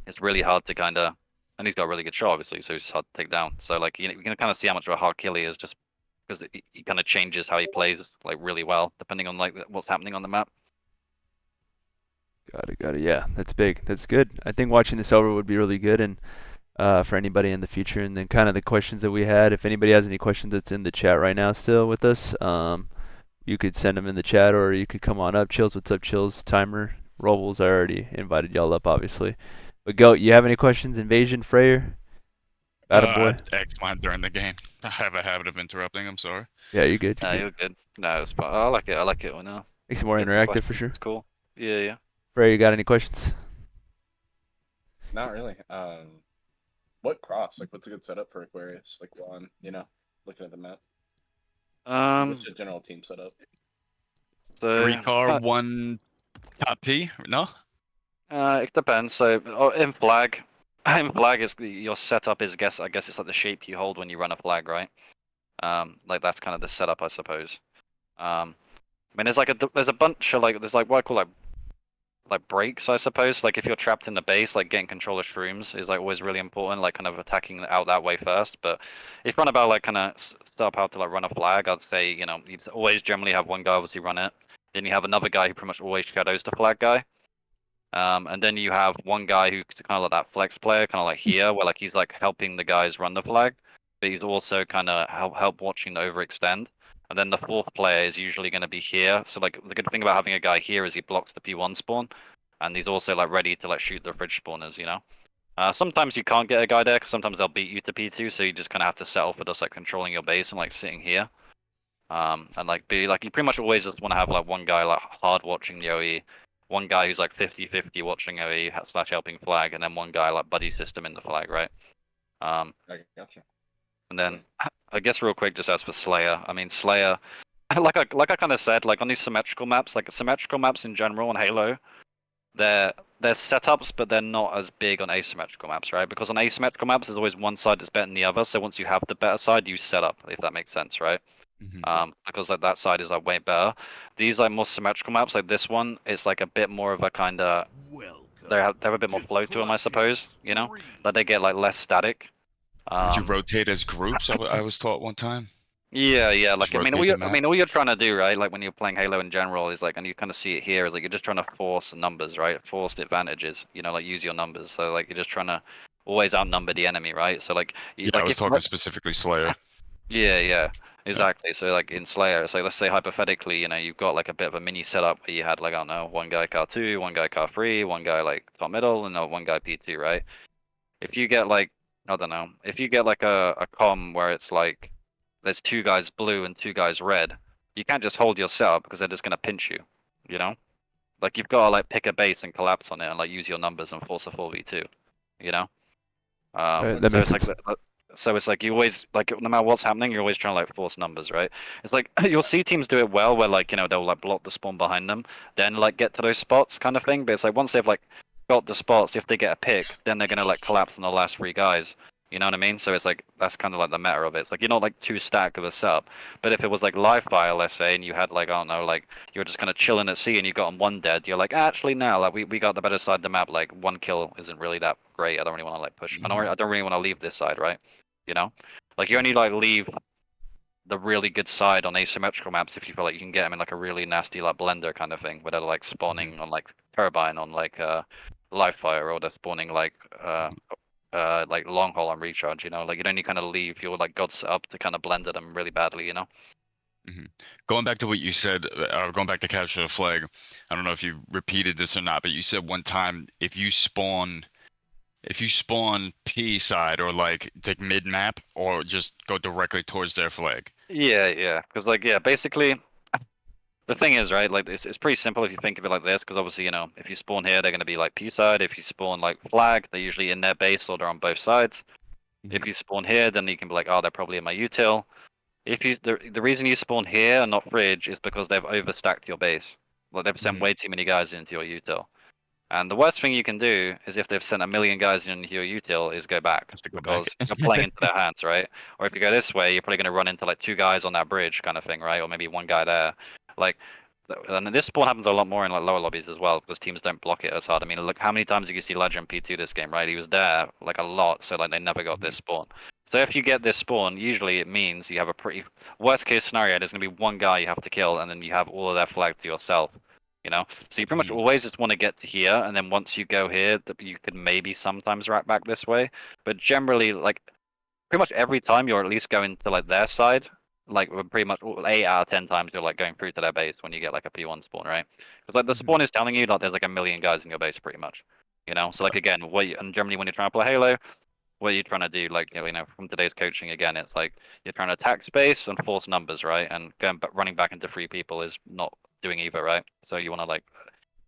it's really hard to kind of, and he's got a really good shot, obviously, so it's hard to take down. So like, you can kind of see how much of a hard kill he is just because he kind of changes how he plays like really well depending on like what's happening on the map. Got it. Yeah, that's big. That's good. I think watching this over would be really good, and for anybody in the future. And then kind of the questions that we had. If anybody has any questions that's in the chat right now still with us, you could send them in the chat, or you could come on up. Chills, what's up, Chills? Timer, Robles, I already invited y'all up, obviously. But Goat, you have any questions? Invasion, Freyer, Attaboy? X mine during the game. I have a habit of interrupting. I'm sorry. Yeah, you're good. No, you're good. No, it's fine. I like it. I like it. No, Makes it more Get some interactive questions. for sure. It's cool. Yeah. Freyer, you got any questions? Not really. What cross? Like, what's a good setup for Aquarius? Like, one, you know, looking at the map. What's your general team setup? So 3 car, 1 top P. No. it depends. So in flag is your setup is I guess it's like the shape you hold when you run a flag, right? Like that's kind of the setup, I suppose. I mean, there's a bunch of there's what I call like breaks, I suppose. Like if you're trapped in the base, like getting control of shrooms is like always really important. Like kind of attacking out that way first. But if you run about like kind of set up how to like run a flag, I'd say you know you always generally have one guy obviously run it. Then you have another guy who pretty much always shadows the flag guy. And then you have one guy who's kind of like that flex player, kind of like here, where like he's like helping the guys run the flag, but he's also kind of help watching the overextend. And then the 4th player is usually going to be here. So like the good thing about having a guy here is he blocks the P1 spawn, and he's also like ready to like shoot the fridge spawners, you know. Sometimes you can't get a guy there because sometimes they'll beat you to P2, so you just kind of have to settle for just like controlling your base and like sitting here. And like be like you pretty much always just want to have like one guy like hard watching the OE, one guy who's like 50-50 watching OE / helping flag, and then one guy like buddy system in the flag, right? I gotcha. And then I guess real quick, just as for Slayer, I mean Slayer, like I kind of said, like on these symmetrical maps, like symmetrical maps in general on Halo, they're setups, but they're not as big on asymmetrical maps, right? Because on asymmetrical maps, there's always one side that's better than the other. So once you have the better side, you set up, if that makes sense, right? Because like that side is like way better. These like more symmetrical maps, like this one, it's like a bit more of a kind of they have a bit more flow to them, I suppose. You know, like they get like less static. Would you rotate as groups? I was taught one time. Yeah. Like Just I mean, rotate the map. all you're trying to do, right? Like when you're playing Halo in general, is like, and you kind of see it here, is like you're just trying to force numbers, right? Forced advantages. You know, like use your numbers. So like you're just trying to always outnumber the enemy, right? So like, I was talking specifically Slayer. Yeah, exactly. So like in Slayer, so let's say hypothetically, you know, you've got like a bit of a mini setup where you had like I don't know, one guy car 2, one guy car 3, one guy like top middle, and one guy P2, right? If you get like I don't know, if you get like a comm where it's like there's 2 guys blue and 2 guys red, you can't just hold your setup because they're just gonna pinch you, you know? Like you've got to like pick a base and collapse on it and like use your numbers and force a 4v2, you know? That So makes it's sense. like So it's like you always like no matter what's happening, you're always trying to like force numbers, right? It's like you'll see teams do it well, where like they'll like block the spawn behind them, then like get to those spots kind of thing. But it's like once they've like got the spots, if they get a pick, then they're gonna like collapse on the last three guys. You know what I mean? So it's like that's kind of like the meta of it. It's like you're not like too stacked of a setup. But if it was like live fire, let's say, and you had like I don't know, like you were just kind of chilling at sea and you got on one dead, you're like actually now like we got the better side of the map. Like one kill isn't really that great. I don't really want to like push. I don't really want to leave this side, right? You know, like you only like leave the really good side on asymmetrical maps if you feel like you can get them in like a really nasty like blender kind of thing, where they're like spawning on like turbine on like live fire, or they're spawning like long haul on recharge. You know, like you'd only kind of leave your like god setup to kind of blender them really badly. You know. Going back to what you said, going back to capture the flag, I don't know if you repeated this or not, but you said one time if you spawn P side or like mid map or just go directly towards their flag. Yeah, because like basically. The thing is, right, like it's pretty simple if you think of it like this, because obviously, if you spawn here, they're going to be like P side. If you spawn like flag, they're usually in their base or they're on both sides. If you spawn here, then you can be like, oh, they're probably in my util. If you the reason you spawn here and not fridge is because they've overstacked your base. Like they've sent way too many guys into your util. And the worst thing you can do is if they've sent a million guys into your util is go back, Has to go because back. you're playing into their hands, right? Or if you go this way, you're probably going to run into like two guys on that bridge kind of thing, right? Or maybe one guy there. Like, and this spawn happens a lot more in like lower lobbies as well, because teams don't block it as hard. I mean, look how many times did you see Legend P2 this game, right? He was there like a lot, so like they never got this spawn. So if you get this spawn, usually it means you have a pretty worst case scenario. There's going to be one guy you have to kill, and then you have all of their flag to yourself. So you pretty much always just want to get to here, and then once you go here, you could maybe sometimes rack back this way. But generally, like pretty much every time, you're at least going to like their side. Like pretty much 8 out of 10 times, you're like going through to their base when you get like a P1 spawn, right? Because like the spawn is telling you like there's like a million guys in your base, pretty much. So like again, and generally when you're trying to play Halo, what are you trying to do? Like from today's coaching again, it's like you're trying to attack space and force numbers, right? And running back into free people is not doing either, right? So you want to like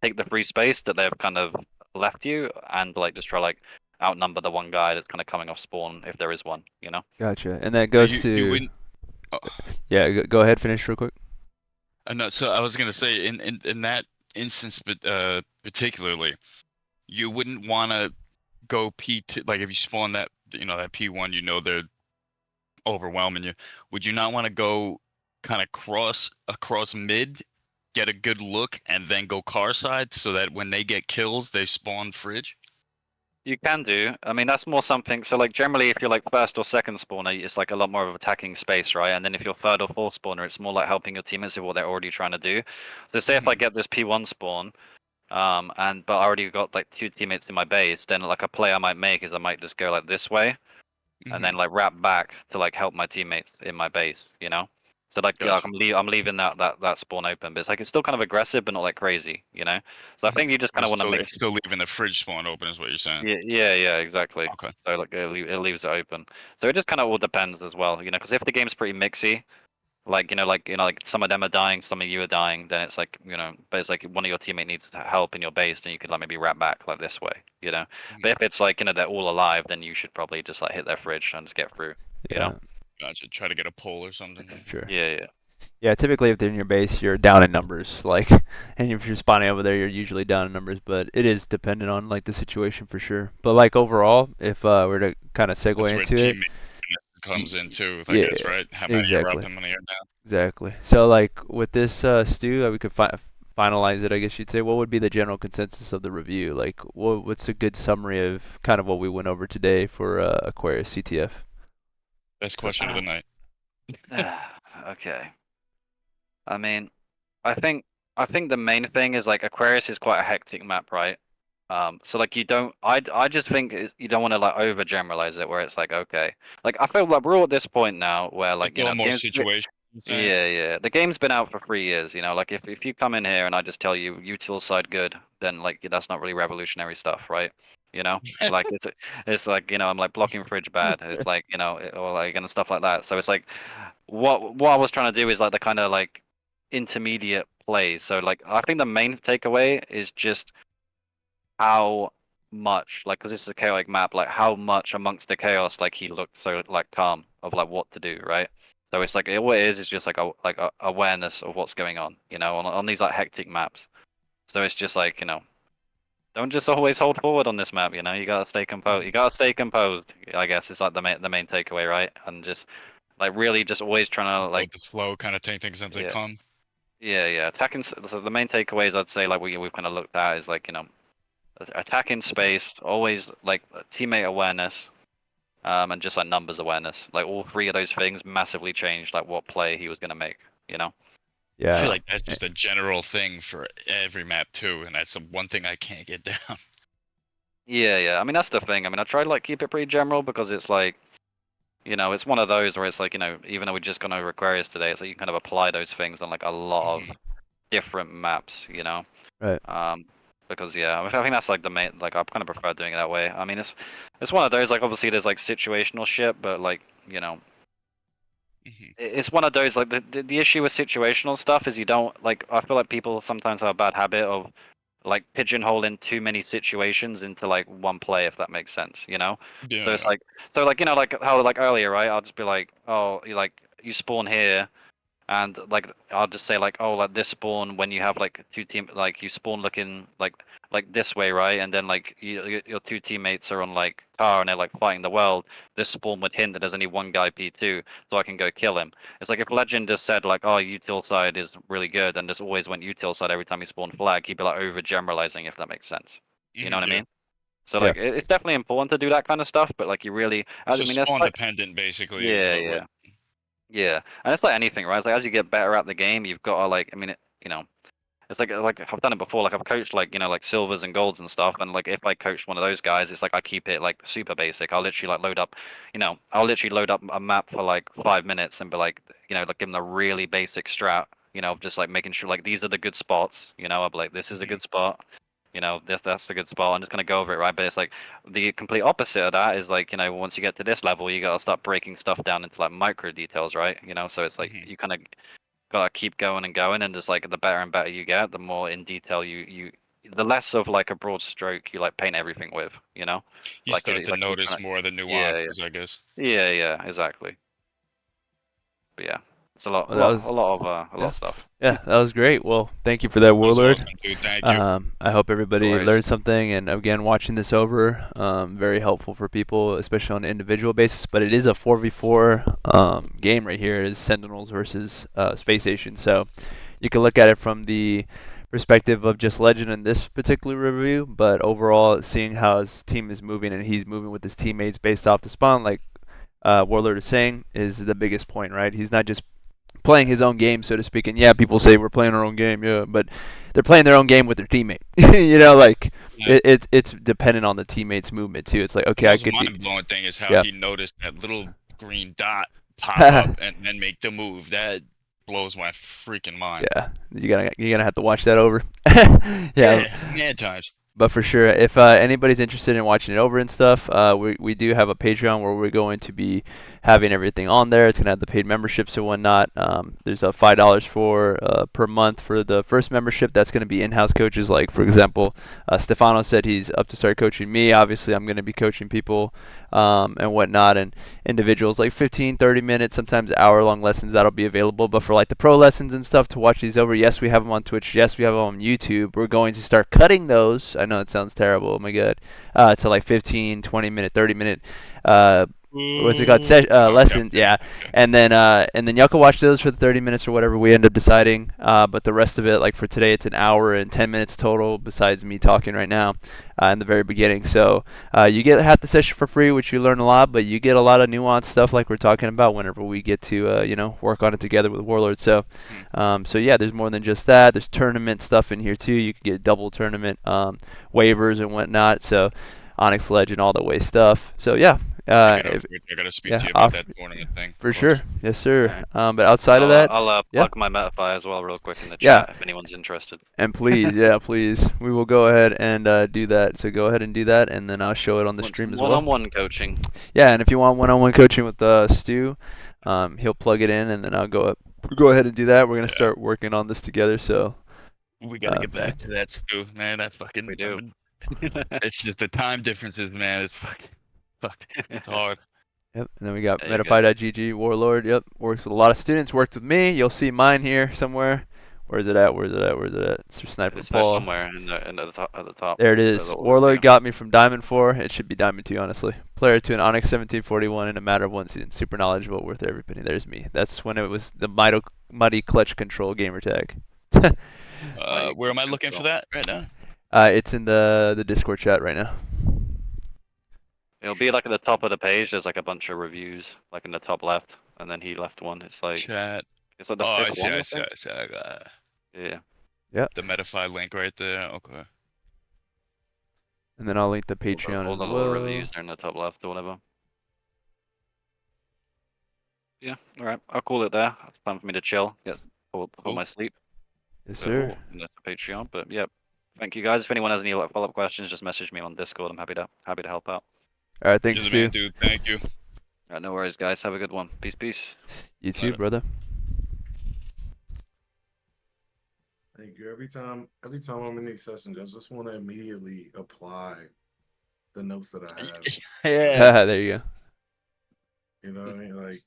take the free space that they've kind of left you, and like just try like outnumber the one guy that's kind of coming off spawn if there is one. Gotcha. And that goes you to wouldn't. yeah. Go ahead, finish real quick. No, so I was gonna say in that instance, but particularly, you wouldn't want to go P2. Like if you spawn that that P1, they're overwhelming you. Would you not want to go kind of across mid, get a good look, and then go car side so that when they get kills, they spawn fridge? You can do. I mean, that's more something. So, like, generally, if you're like first or second spawner, it's like a lot more of attacking space, right? And then if you're third or fourth spawner, it's more like helping your teammates with what they're already trying to do. So, say if I get this P1 spawn, but I already got like two teammates in my base, then like a play I might make is I might just go like this way, and then like wrap back to like help my teammates in my base. So like Gotcha. I'm leaving that spawn open, but it's like it's still kind of aggressive, but not like crazy. So I think you just kind of want to make It's still leaving the fridge spawn open, is what you're saying. yeah, exactly. Okay. So like it leaves it open. So it just kind of all depends as well, because if the game's pretty mixy, like some of them are dying, some of you are dying, then it's like but it's like one of your teammate needs help in your base, then you could like maybe wrap back like this way. But if it's like they're all alive, then you should probably just like hit their fridge and just get through. Yeah. Gotcha. Try to get a pull or something. Sure. Yeah. Yeah, typically if they're in your base, you're down in numbers, like, and if you're spawning over there, you're usually down in numbers, but it is dependent on like the situation for sure. But like overall, if we're to kind of segue That's where into it, teammate comes in too, I Yeah, guess, right? How many are up exactly. and how many are down? Exactly. So like with this Stu, we could finalize it, I guess you'd say. What would be the general consensus of the review? Like, what's a good summary of kind of what we went over today for Aquarius CTF? Best question of the night. Okay. I mean, I think the main thing is like Aquarius is quite a hectic map, right? So like I just think you don't want to like over generalize it, where it's like okay, like I feel like we're all at this point now where like It's a little more games- situation. yeah, the game's been out for 3 years. Like if you come in here and I just tell you util side good, then like that's not really revolutionary stuff, right? Like it's like I'm like blocking fridge bad. It's like or like and stuff like that. So it's like what I was trying to do is like the kind of like intermediate plays. So like I think the main takeaway is just how much, like, because this is a chaotic map, like how much amongst the chaos, like he looked so like calm of like what to do, right? So it's like what it is just like a awareness of what's going on, you know, on these like hectic maps. So it's just like, you know, don't just always hold forward on this map, you know. You gotta stay composed. You gotta stay composed. I guess it's like the main takeaway, right? And just like really just always trying to Go like with the flow, kind of take things as they yeah. come. Yeah. Attacking. So the main takeaways I'd say like we've kind of looked at is like, you know, attacking space, always like teammate awareness, and just like numbers awareness. Like all three of those things massively changed like what play he was gonna make. You know. I Yeah. feel like that's just a general thing for every map too, and that's the one thing I can't get down. Yeah. I mean that's the thing. I mean I try to like keep it pretty general because it's like, you know, it's one of those where it's like, you know, even though we've just gone over Aquarius today, it's like you can kind of apply those things on like a lot of different maps, you know. Right. Because yeah, I think that's like the main. Like I kind of prefer doing it that way. I mean, it's one of those like obviously there's like situational shit, but like you know, it's one of those like the issue with situational stuff is you don't like. I feel like people sometimes have a bad habit of like pigeonholing too many situations into like one play, if that makes sense, you know. So it's Yeah. like you know like how like earlier, right? I'll just be like, oh, you spawn here. And like I'll just say like, oh, like this spawn when you have like two team, like you spawn looking like this way, right? And then like your two teammates are on like tar and they're like fighting the world. This spawn would hint that there's only one guy P2, so I can go kill him. It's like if Legend just said like, oh, util side is really good, and just always went util side every time he spawned flag, he'd be like over generalizing, if that makes sense. You know what I Yeah. mean? So Yeah. like it's definitely important to do that kind of stuff, but like you really, I So mean, that's spawn like dependent, basically, is yeah, what. yeah. Yeah, and it's like anything, right? It's like as you get better at the game, you've got to like, I mean, you know, it's like I've done it before. Like I've coached like you know like silvers and golds and stuff, and like if I coached one of those guys, it's like I keep it like super basic. I'll literally like load up, you know, I'll literally load up a map for like 5 minutes and be like, you know, like give them a really basic strat, you know, just like making sure like these are the good spots, you know, I'll be like this is a good spot. You know, that's a good spot. I'm just gonna go over it, right? But it's like the complete opposite of that is like, you know, once you get to this level, you gotta start breaking stuff down into like micro details, right? You know, so it's like you kind of gotta keep going and going, and just like the better and better you get, the more in detail the less of like a broad stroke you like paint everything with, you know? You Like start to like you're notice trying more of the yeah, nuances, I guess. yeah, exactly. But yeah, it's a lot, Well, that was a lot yeah. of stuff. Yeah, that was great. Well, thank you for that, That was Warlord. awesome, dude. Thank you. I hope everybody worries. learned something, and again, watching this over, very helpful for people, especially on an individual basis. But it is a 4v4 game right here. It is Sentinels versus Space Station. So you can look at it from the perspective of just Legend in this particular review, but overall, seeing how his team is moving and he's moving with his teammates based off the spawn, like Warlord is saying, is the biggest point, right? He's not just playing his own game, so to speak. And yeah, people say we're playing our own game, yeah, but they're playing their own game with their teammate. You know, like Yeah. it's dependent on the teammate's movement too. It's like okay, I The could be. mind-blowing thing is how Yeah. he noticed that little green dot pop up and then make the move. That blows my freaking mind. Yeah, you're gonna have to watch that over. Yeah, times. But for sure, if anybody's interested in watching it over and stuff, we do have a Patreon where we're going to be having everything on there. It's going to have the paid memberships and whatnot. There's a $5 for per month for the first membership. That's going to be in-house coaches. Like, for example, Stefano said he's up to start coaching me. Obviously, I'm going to be coaching people and whatnot, and individuals like 15, 30 minutes, sometimes hour-long lessons that'll be available. But for like the pro lessons and stuff to watch these over, yes, we have them on Twitch. Yes, we have them on YouTube. We're going to start cutting those. I know it sounds terrible. Oh my god. To like 15, 20 minute, 30 minute what's it called? Lessons, yeah. And then y'all can watch those for the 30 minutes or whatever we end up deciding. But the rest of it, like for today, it's an hour and 10 minutes total, besides me talking right now in the very beginning. So you get half the session for free, which you learn a lot, but you get a lot of nuanced stuff like we're talking about whenever we get to work on it together with Warlord. So so yeah, there's more than just that. There's tournament stuff in here too. You can get double tournament waivers and whatnot. So Onyx Legend, all the way stuff. So yeah. I gotta speak to you about that tournament thing. For sure, yes sir. But outside of I'll, that, I'll yeah. plug my Metafy as well real quick in the Yeah. chat if anyone's interested. And please, yeah, please, we will go ahead and do that. So go ahead and do that, and then I'll show it on the stream as well. One-on-one coaching. Yeah, and if you want one-on-one coaching with Stu, he'll plug it in, and then I'll go ahead and do that. We're gonna start working on this together. So We gotta get back to that too, man. We do. It's just the time differences, man. It's it's hard. Yep. And then we got There you go. Metafy.gg, Warlord. Yep. Works with a lot of students. Worked with me. You'll see mine here somewhere. Where's it at? Where's it at? Where's it at? It's Sniper It's there Paul. somewhere at the top. At the top. There it The is. little Warlord review. got me from Diamond 4. It should be Diamond 2, honestly. Player to an Onyx 1741 in a matter of 1 season. Super knowledgeable, worth every penny. There's me. That's when it was the muddy clutch control gamer tag. Where am I looking for that right now? It's in the Discord chat right now. It'll be like at the top of the page. There's like a bunch of reviews, like in the top left, and then he left one. It's like Chat. it's like the Oh, I fifth see. one. I I see. think. I see. I got Yeah. the Metafy link right there. Okay. And then I'll link the All the- Patreon all as the little well. reviews are in the top left or whatever. Yeah. All right. I'll call it there. It's time for me to chill. Get hold Cool. my sleep. Yes, So, sir. and that's the Patreon. But yeah. Thank you guys. If anyone has any follow-up questions, just message me on Discord. I'm happy to help out. All right, thanks, You're the Stu. man, dude. Thank you. All right, no worries, guys. Have a good one. Peace, peace. You too, Later. brother. Thank you. Every time I'm in these sessions, I just want to immediately apply the notes that I have. Yeah. There you go. You know what I mean? Like,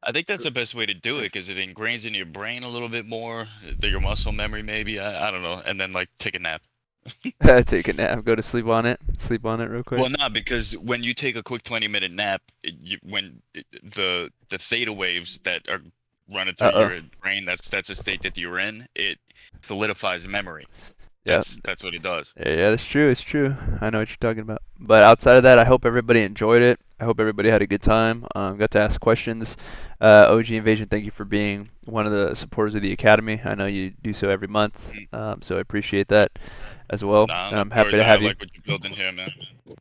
I think that's the best way to do it because it ingrains in your brain a little bit more, your muscle memory maybe. I don't know, and then like take a nap. Take a nap. Go to sleep on it. Sleep on it real quick. Well, not because when you take a quick 20-minute nap, the theta waves that are running through your brain, that's a state that you're in. It solidifies memory. Yeah. That's what it does. Yeah, that's true. It's true. I know what you're talking about. But outside of that, I hope everybody enjoyed it. I hope everybody had a good time. Got to ask questions. OG Invasion, thank you for being one of the supporters of the Academy. I know you do so every month, so I appreciate that as well. Nah, And I'm happy to I have you. like what you're building here, man.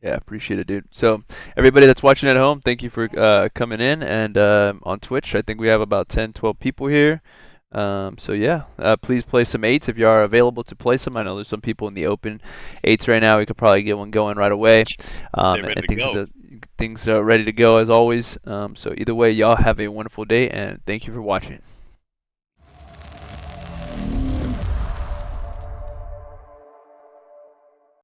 Yeah, appreciate it, dude. So everybody that's watching at home, thank you for coming in. And on Twitch, I think we have about 10, 12 people here. So yeah, please play some 8s if you are available to play some. I know there's some people in the open 8s right now. We could probably get one going right away. They're ready to go. Things are ready to go as always. So either way, y'all have a wonderful day, and thank you for watching.